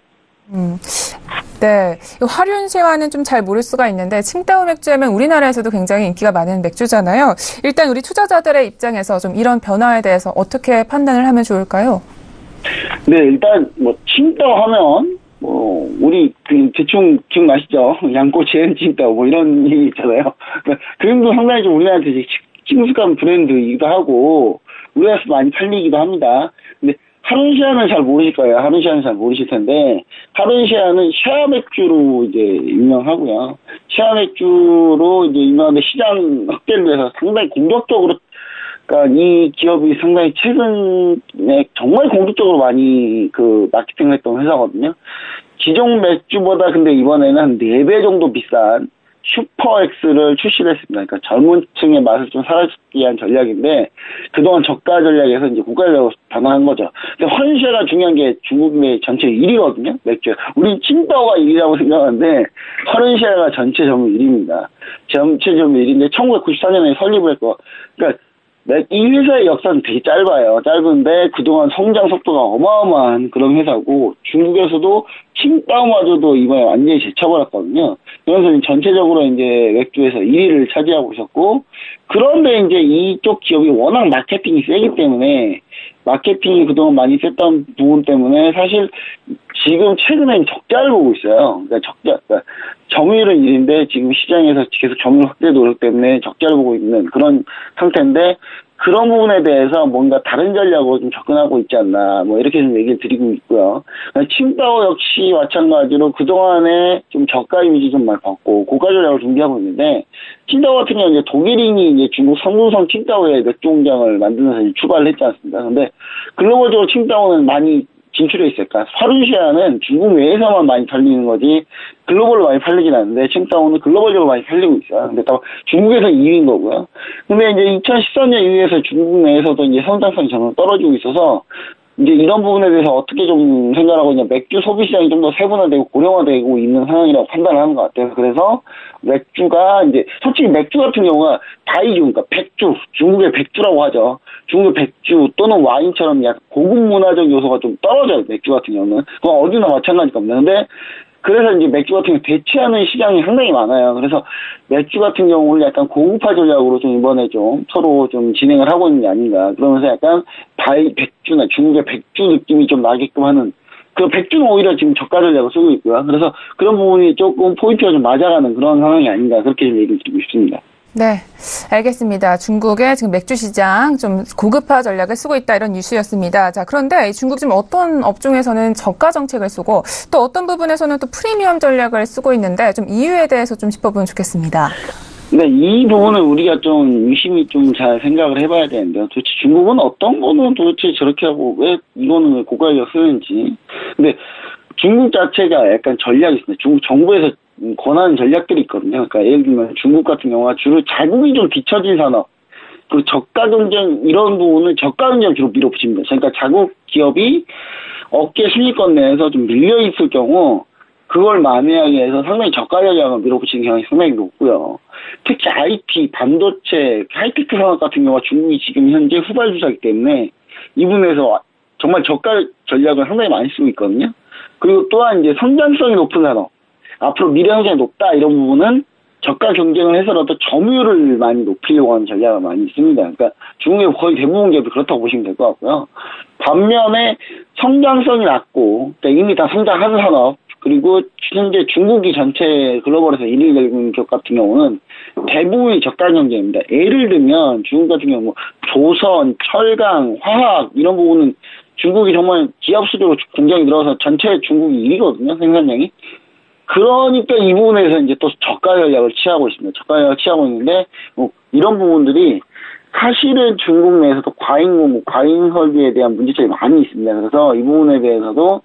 네, 화륜시와는 좀 잘 모를 수가 있는데 칭따오 맥주 하면 우리나라에서도 굉장히 인기가 많은 맥주잖아요. 일단 우리 투자자들의 입장에서 좀 이런 변화에 대해서 어떻게 판단을 하면 좋을까요? 네, 일단 칭따오 하면 우리 대충 기억나시죠? 양꼬 제엔 칭따오 이런 얘기 있잖아요. 그 정도 상당히 좀 우리나라한테 친숙한 브랜드이기도 하고 우리나라에서 많이 팔리기도 합니다. 근데 하룬시아는 잘 모르실 거예요. 하룬시아는 잘 모르실 텐데, 하룬시아는 샤 맥주로 이제 유명하고요. 샤 맥주로 이제 유명한데 시장 확대를 위해서 상당히 공격적으로, 그러니까 이 기업이 상당히 최근에 정말 공격적으로 많이 마케팅을 했던 회사거든요. 기존 맥주보다 근데 이번에는 한 4배 정도 비싼 슈퍼X를 출시를 했습니다. 그러니까 젊은 층의 맛을 좀 사라지기 위한 전략인데, 그동안 저가 전략에서 이제 고가 전략으로 변화한 거죠. 근데 허른시아가 중요한 게 중국의 전체 1위거든요, 맥주. 우리 칭따오가 1위라고 생각하는데, 허른시아가 전체 점유율 1위입니다. 전체 점유율 1위인데, 1994년에 설립을 했고, 그러니까 이 회사의 역사는 되게 짧아요. 짧은데 그동안 성장 속도가 어마어마한 그런 회사고, 중국에서도 칭따오마저도 이번에 완전히 제쳐버렸거든요. 그래서 전체적으로 이제 맥주에서 1위를 차지하고 있었고, 그런데 이제 이쪽 기업이 워낙 마케팅이 세기 때문에, 마케팅이 그동안 많이 셌던 부분 때문에 사실 지금 최근엔 적자를 보고 있어요. 그러니까 점유율은 1인데 지금 시장에서 계속 점유율 확대 노력 때문에 적자를 보고 있는 그런 상태인데, 그런 부분에 대해서 뭔가 다른 전략으로 좀 접근하고 있지 않나, 뭐 이렇게 좀 얘기를 드리고 있고요. 칭따오 역시 마찬가지로 그동안에 좀 저가 이미지 좀 많이 받고 고가 전략을 준비하고 있는데, 칭따오 같은 경우는 이제 독일인이 이제 중국 성능성 칭따오에 맥주 공장을 만들면서 이제 출발을 했지 않습니까? 근데 글로벌적으로 칭따오는 많이 진출해 있어요. 그러니까 화룬시아는 중국 내에서만 많이 팔리는 거지 글로벌로 많이 팔리진 않는데, 칭따오는 글로벌적으로 많이 팔리고 있어요. 근데 또 중국에서 2위인 거고요. 근데 이제 2014년 이후에서 중국 내에서도 이제 성장성이 점점 떨어지고 있어서, 이제 이런 부분에 대해서 어떻게 좀 생각하고 있냐, 맥주 소비 시장이 좀 더 세분화되고 고령화되고 있는 상황이라고 판단을 하는 것 같아요. 그래서 맥주가 이제 솔직히 맥주 같은 경우가 다이주, 그러니까 백주, 중국의 백주라고 하죠. 중국의 백주 또는 와인처럼 약간 고급 문화적 요소가 좀 떨어져요, 맥주 같은 경우는. 그건 어디나 마찬가지가 없는데, 그래서 이제 맥주 같은 경우 대체하는 시장이 상당히 많아요. 그래서 맥주 같은 경우는 약간 고급화 전략으로 좀 이번에 좀 서로 좀 진행을 하고 있는 게 아닌가. 그러면서 약간 백주나 중국의 백주 느낌이 좀 나게끔 하는, 그 백주는 오히려 지금 저가 전략을 쓰고 있고요. 그래서 그런 부분이 조금 포인트가 좀 맞아가는 그런 상황이 아닌가, 그렇게 좀 얘기를 드리고 싶습니다. 네, 알겠습니다. 중국의 지금 맥주 시장 좀 고급화 전략을 쓰고 있다, 이런 이슈였습니다. 자, 그런데 중국 지금 어떤 업종에서는 저가 정책을 쓰고 또 어떤 부분에서는 또 프리미엄 전략을 쓰고 있는데, 좀 이유에 대해서 좀 짚어보면 좋겠습니다. 네, 이 부분은 우리가 좀 유심히 좀 잘 생각을 해봐야 되는데요. 도대체 중국은 어떤 거는 도대체 저렇게 하고 왜 이거는 왜 고가 전략 쓰는지. 근데 중국 자체가 약간 전략이 있습니다. 중국 정부에서 권하는 전략들이 있거든요. 그러니까 예를 들면 중국 같은 경우가 주로 자국이 좀 뒤처진 산업, 그리고 저가 경쟁, 이런 부분은 저가 경쟁을 주로 밀어붙입니다. 그러니까 자국 기업이 업계 순위권 내에서 좀 밀려있을 경우 그걸 만회하기 위해서 상당히 저가 전략을 밀어붙이는 경향이 상당히 높고요. 특히 IT, 반도체, 하이테크 산업 같은 경우가 중국이 지금 현재 후발주자이기 때문에 이 부분에서 정말 저가 전략을 상당히 많이 쓰고 있거든요. 그리고 또한 이제 성장성이 높은 산업, 앞으로 미래 성장이 높다, 이런 부분은 저가 경쟁을 해서라도 점유율을 많이 높이려고 하는 전략을 많이 씁니다. 그러니까 중국의 거의 대부분 기업이 그렇다고 보시면 될 것 같고요. 반면에 성장성이 낮고, 그러니까 이미 다 성장하는 산업, 그리고 현재 중국이 전체 글로벌에서 1위 되는 기업 같은 경우는 대부분이 저가 경쟁입니다. 예를 들면 중국 같은 경우 뭐 조선, 철강, 화학, 이런 부분은 중국이 정말 기업 수주로 공장이 들어가서 전체 중국이 1위거든요, 생산량이. 그러니까 이 부분에서 이제 또 저가 전략을 취하고 있습니다. 저가 전략을 취하고 있는데, 뭐 이런 부분들이 사실은 중국 내에서도 과잉 설비에 대한 문제점이 많이 있습니다. 그래서 이 부분에 대해서도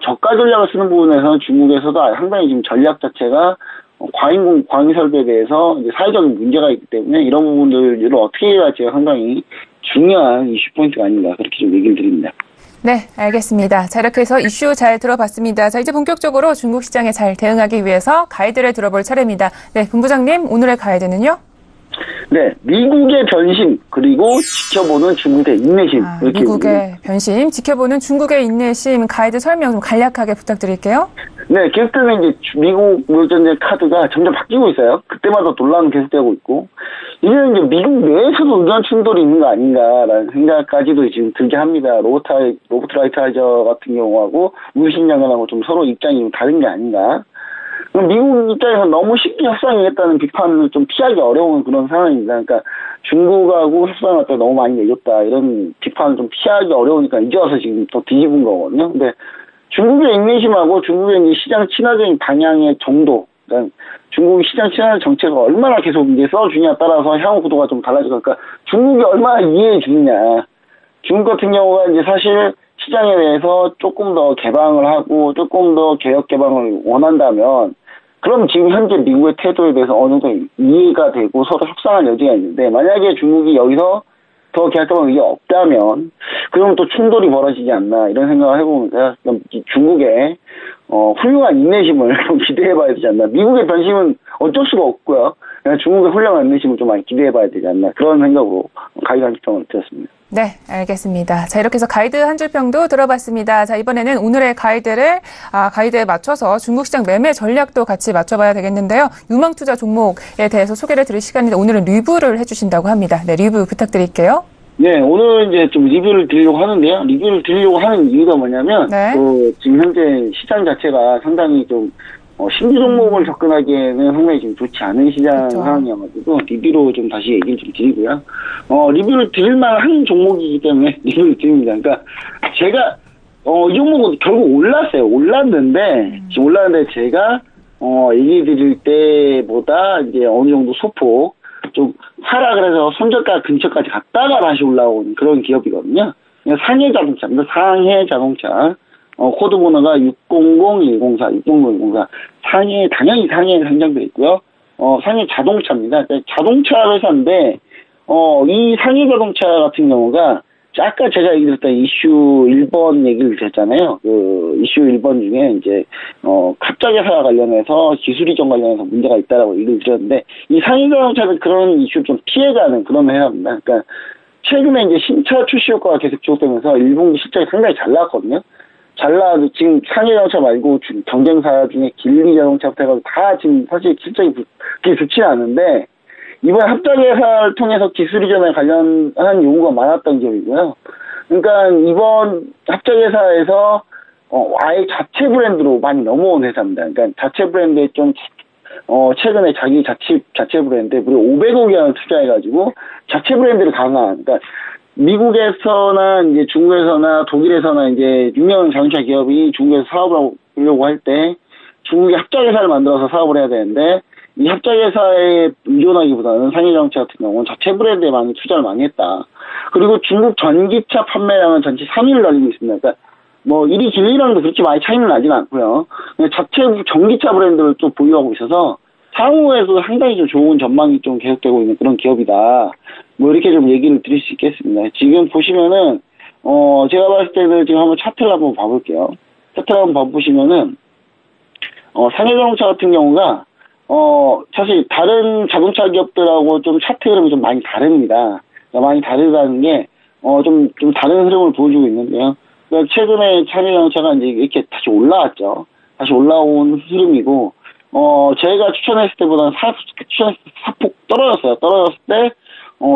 저가 전략을 쓰는 부분에서는 중국에서도 상당히 지금 전략 자체가 과잉 설비에 대해서 이제 사회적인 문제가 있기 때문에 이런 부분들을 어떻게 해야 할지가 상당히 중요한 이슈 포인트가 아닌가, 그렇게 좀 얘기를 드립니다. 네, 알겠습니다. 자, 이렇게 해서 이슈 잘 들어봤습니다. 자, 이제 본격적으로 중국 시장에 잘 대응하기 위해서 가이드를 들어볼 차례입니다. 네, 본부장님, 오늘의 가이드는요? 네, 미국의 변심, 그리고 지켜보는 중국의 인내심. 미국의 변심, 지켜보는 중국의 인내심, 가이드 설명 좀 간략하게 부탁드릴게요. 네, 계속되는 이제 미국 무역전쟁 카드가 점점 바뀌고 있어요. 그때마다 논란은 계속되고 있고, 이제는 이제 미국 내에서도 의견 충돌이 있는 거 아닌가라는 생각까지도 지금 들게 합니다. 로버트 라이트하이저 같은 경우하고 우신 장관하고 좀 서로 입장이 좀 다른 게 아닌가. 미국 입장에서 너무 쉽게 협상했다는 비판을 좀 피하기 어려운 그런 상황입니다. 그러니까 중국하고 협상할 때 너무 많이 내줬다, 이런 비판을 좀 피하기 어려우니까 이제 와서 지금 또 뒤집은 거거든요. 근데 중국의 인내심하고 중국의 이제 시장 친화적인 방향의 정도, 그러니까 중국이 시장 친화 정책을 얼마나 계속 이제 써주냐에 따라서 향후 구도가 좀 달라지고, 그러니까 중국이 얼마나 이해해 주느냐. 중국 같은 경우가 이제 사실 시장에 대해서 조금 더 개방을 하고 조금 더 개혁 개방을 원한다면 그럼 지금 현재 미국의 태도에 대해서 어느 정도 이해가 되고 서로 협상할 여지가 있는데, 만약에 중국이 여기서 더 계약할 의지가 없다면 그럼 또 충돌이 벌어지지 않나 이런 생각을 해보면서 중국의 훌륭한 인내심을 좀 기대해봐야 되지 않나. 미국의 변심은 어쩔 수가 없고요. 중국의 훌륭한 인내심을 좀 많이 기대해봐야 되지 않나, 그런 생각으로 가이드 한 줄평을 드렸습니다. 네, 알겠습니다. 자, 이렇게 해서 가이드 한 줄평도 들어봤습니다. 자, 이번에는 오늘의 가이드에 맞춰서 중국 시장 매매 전략도 같이 맞춰봐야 되겠는데요. 유망투자 종목에 대해서 소개를 드릴 시간인데 오늘은 리뷰를 해주신다고 합니다. 네, 리뷰 부탁드릴게요. 네, 오늘 이제 좀 리뷰를 드리려고 하는데요. 리뷰를 드리려고 하는 이유가 뭐냐면, 네. 지금 현재 시장 자체가 상당히 좀 신규 종목을 접근하기에는 상당히 좀 좋지 않은 시장 그렇죠. 상황이어가지고 리뷰로 좀 다시 얘기를 좀 드리고요. 리뷰를 드릴 만한 종목이기 때문에 리뷰를 드립니다. 그러니까 제가 이 종목은 결국 올랐는데 제가 얘기 드릴 때보다 이제 어느 정도 소폭 좀 하락을 해서 손절가 근처까지 갔다가 다시 올라온 그런 기업이거든요. 상해 자동차입니다. 상해 자동차. 코드 번호가 600104. 당연히 상해에 상장되어 있고요. 상해 자동차입니다. 자동차 회사인데, 이 상해 자동차 같은 경우가, 아까 제가 얘기했던 이슈 1번 얘기를 드렸잖아요. 그 이슈 1번 중에 이제, 갑자기 회사 관련해서 기술 이전 관련해서 문제가 있다라고 얘기를 드렸는데, 이 상해 자동차는 그런 이슈를 좀 피해가는 그런 회사입니다. 그러니까, 최근에 이제 신차 출시 효과가 계속 지속되면서 1분기 실적이 상당히 잘 나왔거든요. 지금 상해 자동차 말고 경쟁사 중에 길리 자동차부터 해가지고 다 지금 사실 실적이 그렇게 좋지는 않은데, 이번 합작회사를 통해서 기술 이전에 관련한 요구가 많았던 기업이고요. 그러니까 이번 합작회사에서 아예 자체 브랜드로 많이 넘어온 회사입니다. 그러니까 자체 브랜드에 좀 최근에 자기 자체 브랜드에 무려 500억 원을 투자해가지고 자체 브랜드를 강화한, 그러니까 미국에서나 이제 중국에서나 독일에서나 이제 유명한 자동차 기업이 중국에서 사업을 하려고 할 때 중국의 합작회사를 만들어서 사업을 해야 되는데, 이 합작회사에 의존하기보다는 상해 자동차 같은 경우는 자체 브랜드에 많이 투자를 많이 했다. 그리고 중국 전기차 판매량은 전체 3위를 달리고 있습니다. 그러니까 뭐 1위 길리랑도 그렇게 많이 차이는 나진 않고요. 자체 전기차 브랜드를 또 보유하고 있어서 향후에도 상당히 좀 좋은 전망이 좀 계속되고 있는 그런 기업이다. 뭐 이렇게 좀 얘기를 드릴 수 있겠습니다. 지금 보시면은 제가 봤을 때는 지금 한번 차트를 한번 봐볼게요. 차트를 한번 봐보시면은 상해 자동차 같은 경우가 사실 다른 자동차 기업들하고 좀 차트 흐름이 좀 많이 다릅니다. 많이 다르다는 게 좀 다른 흐름을 보여주고 있는데요. 그러니까 최근에 상해 자동차가 이제 이렇게 다시 올라왔죠. 다시 올라온 흐름이고, 제가 추천했을 때보다는 사폭 떨어졌어요. 떨어졌을 때,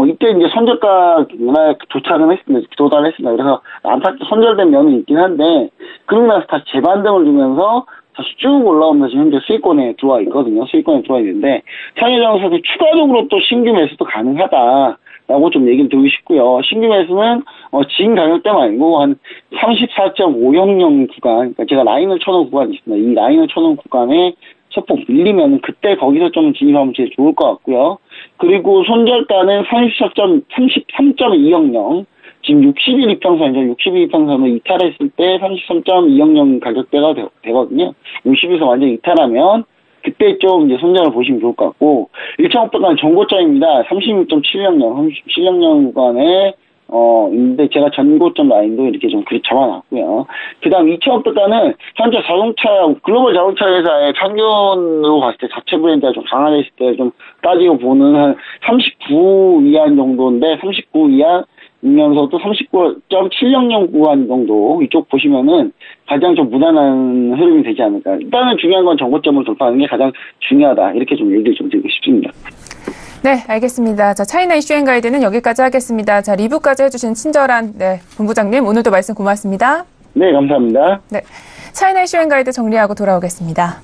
이때 이제 손절가 도달했습니다. 그래서 안타깝게 손절된 면이 있긴 한데, 그러고 나서 다시 재반등을 주면서 다시 쭉 올라오면서 지금 현재 수익권에 들어와 있거든요. 수익권에 들어와 있는데, 상해 자동차도 추가적으로 또 신규 매수도 가능하다라고 좀 얘기를 드리고 싶고요. 신규 매수는, 지금 가격대만 아니고 한 34.500 구간, 그러니까 제가 라인을 쳐놓은 구간이 있습니다. 이 라인을 쳐놓은 구간에 소폭 밀리면 그때 거기서 좀 진입하면 제일 좋을 것 같고요. 그리고 손절가는 33.200. 지금 60일 이평선이죠. 60일 이평선을 이탈했을 때 33.200 가격대가 되거든요. 60에서 완전히 이탈하면 그때 좀 이제 손절을 보시면 좋을 것 같고, 1,500간 전고점입니다. 36.700 구간에 있는데 제가 전고점 라인도 이렇게 좀 잡아놨고요. 그 다음 2,500단은 현재 글로벌 자동차 회사의 평균으로 봤을 때 자체 브랜드가 좀 강화됐을 때 좀 따지고 보는 한 39 위안 정도인데, 39 위안이면서도 39.700 구간 정도 이쪽 보시면은 가장 좀 무난한 흐름이 되지 않을까. 일단은 중요한 건 정고점을 돌파하는 게 가장 중요하다. 이렇게 좀 얘기를 좀 드리고 싶습니다. 네, 알겠습니다. 자, 차이나 이슈 앤 가이드는 여기까지 하겠습니다. 자, 리뷰까지 해주신 친절한 본부장님, 오늘도 말씀 고맙습니다. 네, 감사합니다. 네, 차이나 이슈 앤 가이드 정리하고 돌아오겠습니다.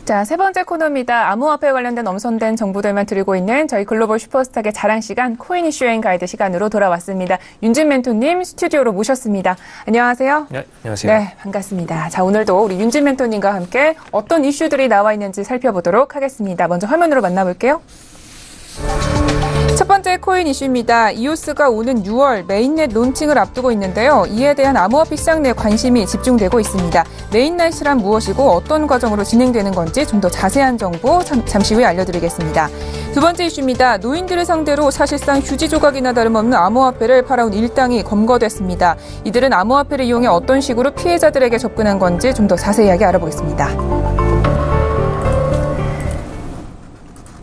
자, 세 번째 코너입니다. 암호화폐 관련된 엄선된 정보들만 드리고 있는 저희 글로벌 슈퍼스탁의 자랑 시간 코인 이슈 여행 가이드 시간으로 돌아왔습니다. 윤진 멘토님 스튜디오로 모셨습니다. 안녕하세요. 네, 안녕하세요. 네, 반갑습니다. 자, 오늘도 우리 윤진 멘토님과 함께 어떤 이슈들이 나와 있는지 살펴보도록 하겠습니다. 먼저 화면으로 만나볼게요. 첫 번째 코인 이슈입니다. 이오스가 오는 6월 메인넷 론칭을 앞두고 있는데요. 이에 대한 암호화폐 시장 내 관심이 집중되고 있습니다. 메인넷이란 무엇이고 어떤 과정으로 진행되는 건지 좀 더 자세한 정보 잠시 후에 알려드리겠습니다. 두 번째 이슈입니다. 노인들을 상대로 사실상 휴지 조각이나 다름없는 암호화폐를 팔아온 일당이 검거됐습니다. 이들은 암호화폐를 이용해 어떤 식으로 피해자들에게 접근한 건지 좀 더 자세하게 알아보겠습니다.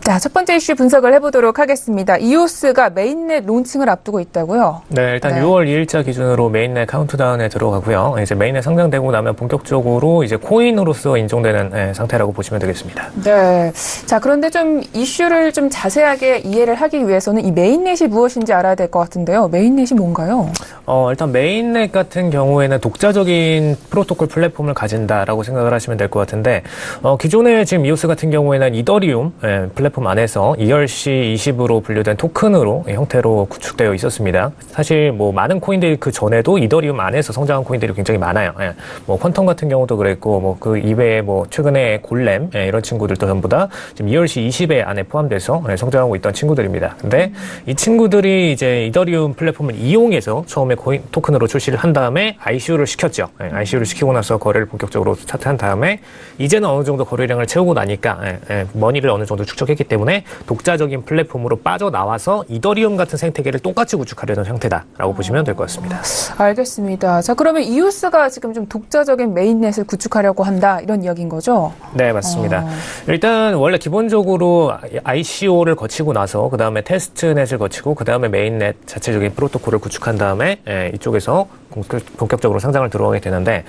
자, 첫 번째 이슈 분석을 해보도록 하겠습니다. 이오스가 메인넷 론칭을 앞두고 있다고요? 네, 일단 6월 2일자 기준으로 메인넷 카운트다운에 들어가고요. 이제 메인넷 상장되고 나면 본격적으로 이제 코인으로서 인정되는 상태라고 보시면 되겠습니다. 네. 자, 그런데 좀 이슈를 좀 자세하게 이해를 하기 위해서는 이 메인넷이 무엇인지 알아야 될 것 같은데요. 메인넷이 뭔가요? 일단 메인넷 같은 경우에는 독자적인 프로토콜 플랫폼을 가진다라고 생각을 하시면 될 것 같은데, 기존에 지금 이오스 같은 경우에는 이더리움 플랫폼 안에서 ERC20으로 분류된 토큰으로 형태로 구축되어 있었습니다. 사실 뭐 많은 코인들이 그 전에도 이더리움 안에서 성장한 코인들이 굉장히 많아요. 뭐 퀀텀 같은 경우도 그랬고, 뭐 그 이외에 뭐 최근에 골렘 이런 친구들도 전부 다 지금 ERC20에 안에 포함돼서 성장하고 있던 친구들입니다. 근데 이 친구들이 이제 이더리움 플랫폼을 이용해서 처음에 코인 토큰으로 출시를 한 다음에 ICO를 시켰죠. ICO를 시키고 나서 거래를 본격적으로 스타트한 다음에 이제는 어느 정도 거래량을 채우고 나니까 머니를 어느 정도 축적했기 때문에 독자적인 플랫폼으로 빠져나와서 이더리움 같은 생태계를 똑같이 구축하려는 형태다라고 보시면 될 것 같습니다. 알겠습니다. 자, 그러면 이오스가 지금 좀 독자적인 메인넷을 구축하려고 한다 이런 이야기인 거죠? 네, 맞습니다. 일단 원래 기본적으로 ICO를 거치고 나서 그 다음에 테스트넷을 거치고 그 다음에 메인넷 자체적인 프로토콜을 구축한 다음에 이쪽에서 본격적으로 상장을 들어가게 되는데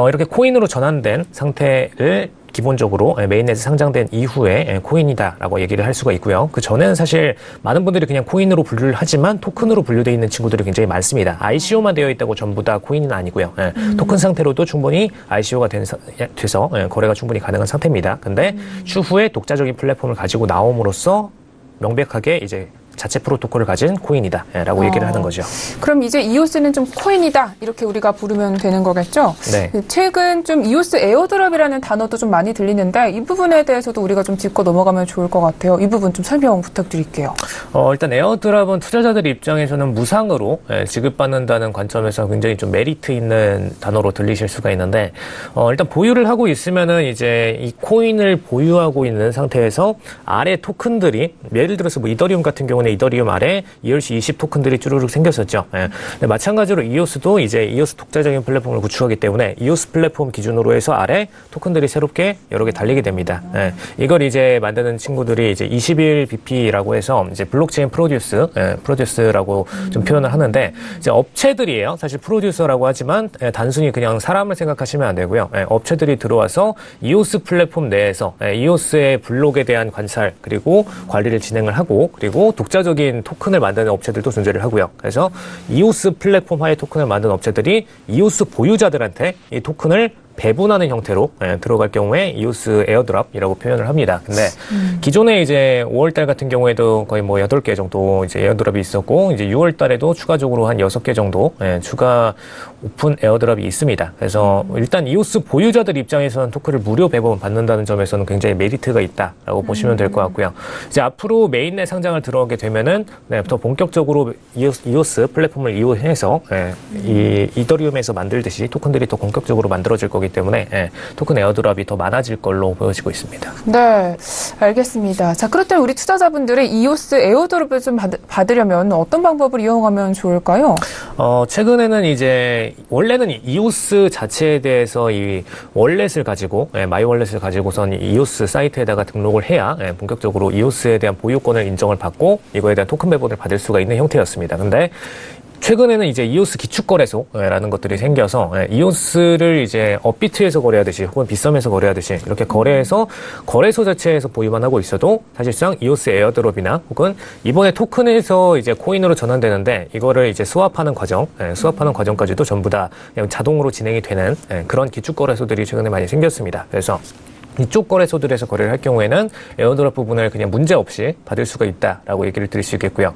이렇게 코인으로 전환된 상태를 기본적으로 메인넷에 상장된 이후에 코인이다라고 얘기를 할 수가 있고요. 그 전에는 사실 많은 분들이 그냥 코인으로 분류를 하지만 토큰으로 분류되어 있는 친구들이 굉장히 많습니다. ICO만 되어 있다고 전부 다 코인은 아니고요. 토큰 상태로도 충분히 ICO가 돼서 거래가 충분히 가능한 상태입니다. 근데 추후에 독자적인 플랫폼을 가지고 나옴으로써 명백하게 이제 자체 프로토콜을 가진 코인이다라고 얘기를 하는 거죠. 그럼 이제 이오스는 좀 코인이다 이렇게 우리가 부르면 되는 거겠죠? 네. 최근 좀 이오스 에어드롭이라는 단어도 좀 많이 들리는데 이 부분에 대해서도 우리가 좀 짚고 넘어가면 좋을 것 같아요. 이 부분 좀 설명 부탁드릴게요. 일단 에어드롭은 투자자들 입장에서는 무상으로 지급받는다는 관점에서 굉장히 좀 메리트 있는 단어로 들리실 수가 있는데 일단 보유를 하고 있으면은 이제 이 코인을 보유하고 있는 상태에서 아래 토큰들이 예를 들어서 뭐 이더리움 같은 경우는 이더리움 아래 ERC20 토큰들이 쭈루룩 생겼었죠. 근데 마찬가지로 이오스도 이제 이오스 독자적인 플랫폼을 구축하기 때문에 이오스 플랫폼 기준으로 해서 아래 토큰들이 새롭게 여러 개 달리게 됩니다. 이걸 이제 만드는 친구들이 이제 21BP라고 해서 이제 블록체인 프로듀스라고 좀 표현을 하는데 이제 업체들이에요. 사실 프로듀서라고 하지만 단순히 그냥 사람을 생각하시면 안 되고요. 업체들이 들어와서 이오스 플랫폼 내에서 이오스의 블록에 대한 관찰 그리고 관리를 진행을 하고 그리고 독자적인 토큰을 만드는 업체들도 존재를 하고요. 그래서 이오스 플랫폼 하에 토큰을 만든 업체들이 이오스 보유자들한테 이 토큰을 배분하는 형태로 들어갈 경우에 이오스 에어드롭이라고 표현을 합니다. 근데 기존에 이제 5월달 같은 경우에도 거의 뭐 8개 정도 이제 에어드롭이 있었고 이제 6월달에도 추가적으로 한 6개 정도 추가 오픈 에어드롭이 있습니다. 그래서 일단 이오스 보유자들 입장에서는 토큰을 무료 배분 받는다는 점에서는 굉장히 메리트가 있다라고 보시면 될 것 같고요. 이제 앞으로 메인넷 상장을 들어가게 되면은 더 본격적으로 이오스 플랫폼을 이용해서 이 이더리움에서 만들듯이 토큰들이 더 본격적으로 만들어질 거기 때문에 토큰 에어드롭이 더 많아질 걸로 보여지고 있습니다. 네, 알겠습니다. 자, 그렇다면 우리 투자자분들이 이오스 에어드롭을 좀 받으려면 어떤 방법을 이용하면 좋을까요? 최근에는 이제 원래는 이오스 자체에 대해서 이 월렛을 가지고 마이 월렛을 가지고선 이오스 사이트에다가 등록을 해야 본격적으로 이오스에 대한 보유권을 인정을 받고 이거에 대한 토큰 배분을 받을 수가 있는 형태였습니다. 근데 최근에는 이제 이오스 기축거래소라는 것들이 생겨서 이오스를 이제 업비트에서 거래하듯이 혹은 빗썸에서 거래하듯이 이렇게 거래해서 거래소 자체에서 보유만 하고 있어도 사실상 이오스 에어드롭이나 혹은 이번에 토큰에서 이제 코인으로 전환되는데 이거를 이제 스왑하는 과정까지도 전부 다 그냥 자동으로 진행이 되는 그런 기축거래소들이 최근에 많이 생겼습니다. 그래서 이쪽 거래소들에서 거래를 할 경우에는 에어드랍 부분을 그냥 문제 없이 받을 수가 있다라고 얘기를 드릴 수 있겠고요.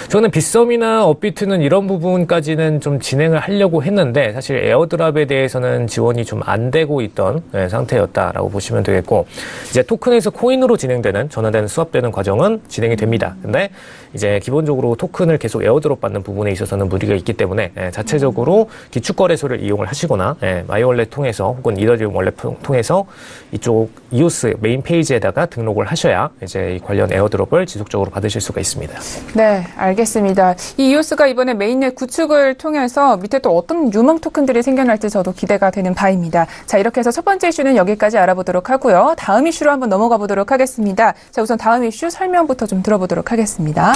저는 빗썸이나 업비트는 이런 부분까지는 좀 진행을 하려고 했는데 사실 에어드랍에 대해서는 지원이 좀 안 되고 있던 상태였다라고 보시면 되겠고, 이제 토큰에서 코인으로 진행되는 전환되는 수합되는 과정은 진행이 됩니다. 근데 이제 기본적으로 토큰을 계속 에어드롭 받는 부분에 있어서는 무리가 있기 때문에 자체적으로 기축 거래소를 이용을 하시거나 마이월렛 통해서 혹은 이더리움 월렛 통해서 이쪽 이오스 메인 페이지에다가 등록을 하셔야 이제 이 관련 에어드롭을 지속적으로 받으실 수가 있습니다. 네, 알겠습니다. 이 이오스가 이번에 메인넷 구축을 통해서 밑에 또 어떤 유망 토큰들이 생겨날지 저도 기대가 되는 바입니다. 자, 이렇게 해서 첫 번째 이슈는 여기까지 알아보도록 하고요. 다음 이슈로 한번 넘어가 보도록 하겠습니다. 자, 우선 다음 이슈 설명부터 좀 들어보도록 하겠습니다.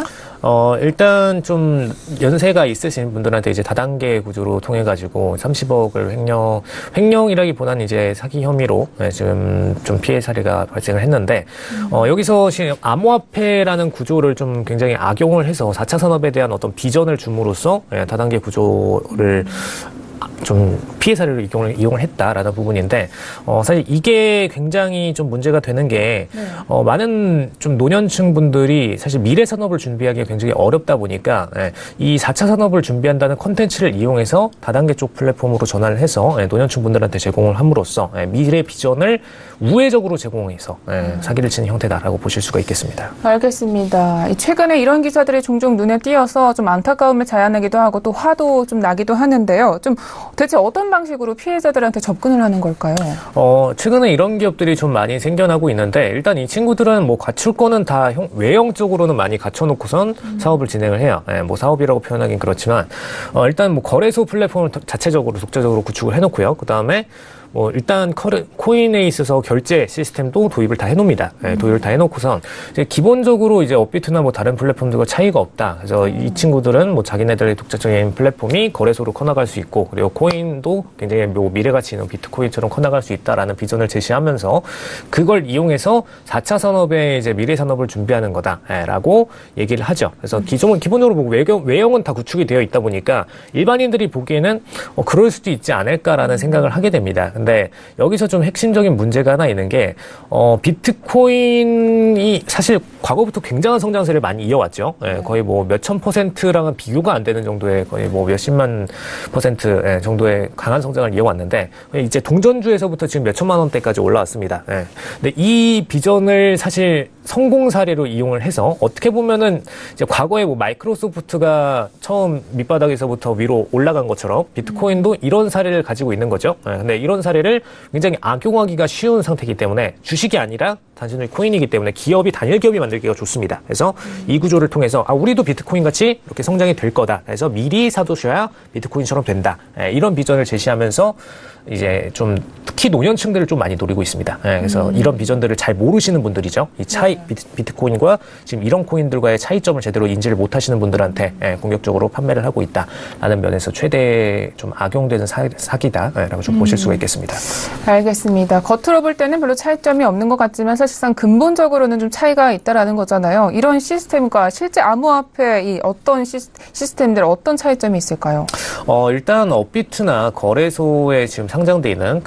일단 좀 연세가 있으신 분들한테 이제 다단계 구조로 통해 가지고 30억을 횡령이라기보다는 이제 사기 혐의로 지금 좀 피해 사례가 발생을 했는데, 여기서 암호화폐라는 구조를 좀 굉장히 악용을 해서 4차 산업에 대한 어떤 비전을 줌으로써 다단계 구조를 좀 피해 사례를 이용을 했다라는 부분인데, 사실 이게 굉장히 좀 문제가 되는 게, 많은 좀 노년층 분들이 사실 미래 산업을 준비하기가 굉장히 어렵다 보니까, 이 4차 산업을 준비한다는 콘텐츠를 이용해서 다단계 쪽 플랫폼으로 전환을 해서 노년층 분들한테 제공을 함으로써 미래 비전을 우회적으로 제공해서 사기를 치는 형태다라고 보실 수가 있겠습니다. 알겠습니다. 최근에 이런 기사들이 종종 눈에 띄어서 좀 안타까움을 자아내기도 하고 또 화도 좀 나기도 하는데요. 좀 대체 어떤 방식으로 피해자들한테 접근을 하는 걸까요? 최근에 이런 기업들이 좀 많이 생겨나고 있는데, 일단 이 친구들은 뭐 갖출 거는 다 외형적으로는 많이 갖춰놓고선 사업을 진행을 해요. 뭐 사업이라고 표현하긴 그렇지만, 일단 뭐 거래소 플랫폼을 자체적으로 독자적으로 구축을 해놓고요. 그 다음에 일단 코인에 있어서 결제 시스템도 도입을 다 해놓습니다. 도입을 다 해놓고선 이제 기본적으로 이제 업비트나 뭐 다른 플랫폼들과 차이가 없다. 그래서 이 친구들은 뭐 자기네들의 독자적인 플랫폼이 거래소로 커나갈 수 있고, 그리고 코인도 굉장히 뭐 미래가치 있는 비트코인처럼 커나갈 수 있다라는 비전을 제시하면서 그걸 이용해서 4차 산업의 이제 미래 산업을 준비하는 거다라고 얘기를 하죠. 그래서 기본적으로 뭐 외형은 다 구축이 되어 있다 보니까 일반인들이 보기에는 그럴 수도 있지 않을까라는 생각을 하게 됩니다. 근데 여기서 좀 핵심적인 문제가 하나 있는 게, 비트코인이 사실 과거부터 굉장한 성장세를 많이 이어왔죠. 거의 뭐 몇천 %랑은 비교가 안 되는 정도의, 거의 뭐 몇십만 % 정도의 강한 성장을 이어왔는데, 이제 동전주에서부터 지금 몇천만 원대까지 올라왔습니다. 근데 이 비전을 사실 성공 사례로 이용을 해서 어떻게 보면은 이제 과거에 뭐 마이크로소프트가 처음 밑바닥에서부터 위로 올라간 것처럼 비트코인도 이런 사례를 가지고 있는 거죠. 근데 이런 사례를 굉장히 악용하기가 쉬운 상태이기 때문에, 주식이 아니라 단순히 코인이기 때문에 단일 기업이 만들기가 좋습니다. 그래서 이 구조를 통해서 우리도 비트코인 같이 이렇게 성장이 될 거다. 그래서 미리 사두셔야 비트코인처럼 된다. 이런 비전을 제시하면서 이제 좀 특히 노년층들을 좀 많이 노리고 있습니다. 그래서 이런 비전들을 잘 모르시는 분들이죠. 이 비트코인과 지금 이런 코인들과의 차이점을 제대로 인지를 못하시는 분들한테 공격적으로 판매를 하고 있다라는 면에서 최대 좀 악용되는 사기다라고 좀 보실 수가 있겠습니다. 알겠습니다. 겉으로 볼 때는 별로 차이점이 없는 것 같지만 사실상 근본적으로는 좀 차이가 있다라는 거잖아요. 이런 시스템과 실제 암호화폐 이 어떤 시스템들 어떤 차이점이 있을까요? 일단 업비트나 거래소에 지금 상장돼 있는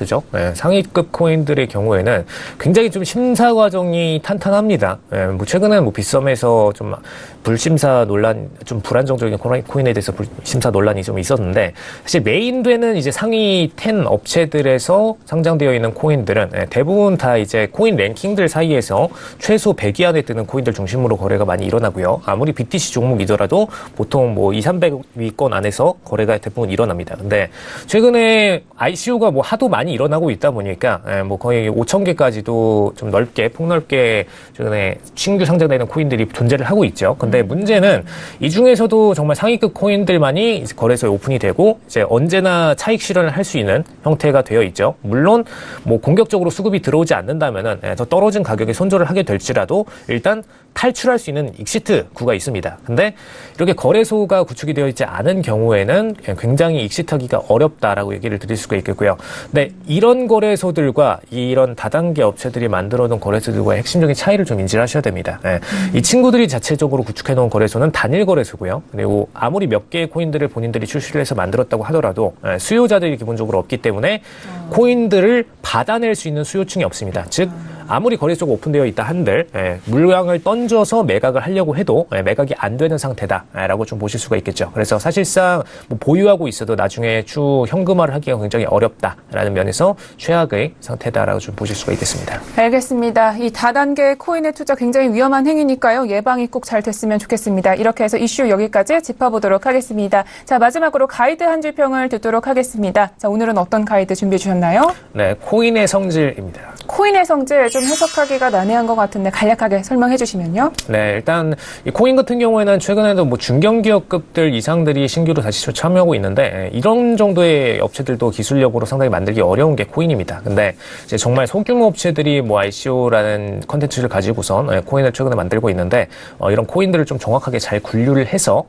상위급 코인들의 경우에는 굉장히 좀 심사 과정이 탄탄합니다. 뭐 최근에 뭐 빗썸에서 좀 불심사 논란, 좀 불안정적인 코인에 대해서 불심사 논란이 좀 있었는데, 사실 메인되는 이제 상위 10 업체들에서 상장되어 있는 코인들은 대부분 다 이제 코인 랭킹들 사이에서 최소 100위 안에 뜨는 코인들 중심으로 거래가 많이 일어나고요. 아무리 BTC 종목이더라도 보통 뭐 200~300위권 안에서 거래가 대부분 일어납니다. 근데 최근에 ICO가 뭐 하도 많이 일어나고 있다 보니까 뭐 거의 5,000개까지도 좀 폭넓게 최근에 신규 상장되는 코인들이 존재를 하고 있죠. 근데 문제는 이 중에서도 정말 상위급 코인들만이 이제 거래소에 오픈이 되고 이제 언제나 차익 실현을 할 수 있는 형태가 되어 있죠. 물론 뭐 공격적으로 수급이 들어오지 않는다면은 더 떨어진 가격에 손절을 하게 될지라도 일단 탈출할 수 있는 익시트구가 있습니다. 근데 이렇게 거래소가 구축이 되어 있지 않은 경우에는 굉장히 익시트하기가 어렵다라고 얘기를 드릴 수가 있겠고요. 근데 이런 거래소들과 이런 다단계 업체들이 만들어 놓은 거래소들과의 핵심적인 차이를 좀 좀 인지를 하셔야 됩니다. 예. 이 친구들이 자체적으로 구축해놓은 거래소는 단일 거래소고요. 그리고 아무리 몇 개의 코인들을 본인들이 출시를 해서 만들었다고 하더라도 수요자들이 기본적으로 없기 때문에 코인들을 받아낼 수 있는 수요층이 없습니다. 즉 아무리 거래소가 오픈되어 있다 한들 물량을 던져서 매각을 하려고 해도 매각이 안 되는 상태다라고 좀 보실 수가 있겠죠. 그래서 사실상 뭐 보유하고 있어도 나중에 추후 현금화를 하기가 굉장히 어렵다라는 면에서 최악의 상태다라고 좀 보실 수가 있겠습니다. 알겠습니다. 이 다단계 코인의 투자 굉장히 위험한 행위니까요. 예방이 꼭 잘 됐으면 좋겠습니다. 이렇게 해서 이슈 여기까지 짚어보도록 하겠습니다. 자, 마지막으로 가이드 한 줄 평을 듣도록 하겠습니다. 자, 오늘은 어떤 가이드 준비해 주셨나요? 네, 코인의 성질입니다. 코인의 성질 좀 해석하기가 난해한 것 같은데 간략하게 설명해 주시면요. 네, 일단 이 코인 같은 경우에는 최근에도 뭐 중견기업급들 이상들이 신규로 다시 참여하고 있는데 이런 정도의 업체들도 기술력으로 상당히 만들기 어려운 게 코인입니다. 근데 이제 정말 소규모 업체들이 뭐 ICO라는 컨텐츠를 가지고선 코인을 최근에 만들고 있는데 이런 코인들을 좀 정확하게 잘 분류를 해서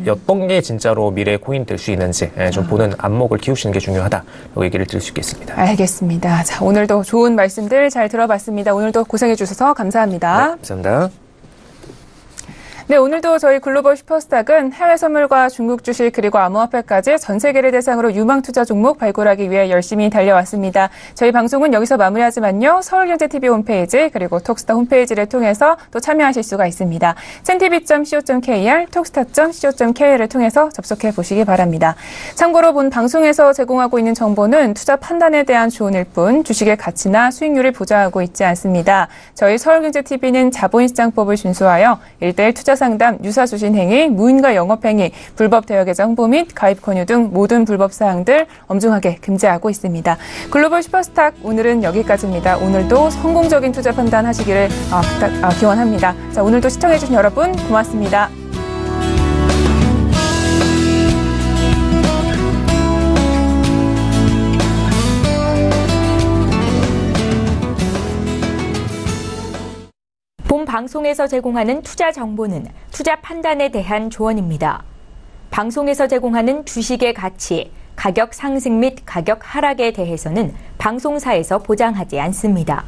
어떤 게 진짜로 미래의 코인 될 수 있는지 좀 보는 안목을 키우시는 게 중요하다고 얘기를 드릴 수 있겠습니다. 알겠습니다. 자, 오늘도 좋은 말씀들 잘 들어봤습니다. 오늘도 고생해 주셔서 감사합니다. 네, 감사합니다. 네, 오늘도 저희 글로벌 슈퍼스탁은 해외 선물과 중국 주식 그리고 암호화폐까지 전 세계를 대상으로 유망 투자 종목 발굴하기 위해 열심히 달려왔습니다. 저희 방송은 여기서 마무리하지만요. 서울경제TV 홈페이지 그리고 톡스타 홈페이지를 통해서 또 참여하실 수가 있습니다. centtv.co.kr, 톡스타.co.kr을 통해서 접속해 보시기 바랍니다. 참고로 본 방송에서 제공하고 있는 정보는 투자 판단에 대한 조언일 뿐 주식의 가치나 수익률을 보장하고 있지 않습니다. 저희 서울경제TV는 자본시장법을 준수하여 1:1 투자 상담, 유사수신 행위, 무인과 영업행위, 불법 대여계좌 홍보 및 가입 권유 등 모든 불법 사항들 엄중하게 금지하고 있습니다. 글로벌 슈퍼스탁 오늘은 여기까지입니다. 오늘도 성공적인 투자 판단 하시기를 기원합니다. 자, 오늘도 시청해주신 여러분 고맙습니다. 본 방송에서 제공하는 투자 정보는 투자 판단에 대한 조언입니다. 방송에서 제공하는 주식의 가치, 가격 상승 및 가격 하락에 대해서는 방송사에서 보장하지 않습니다.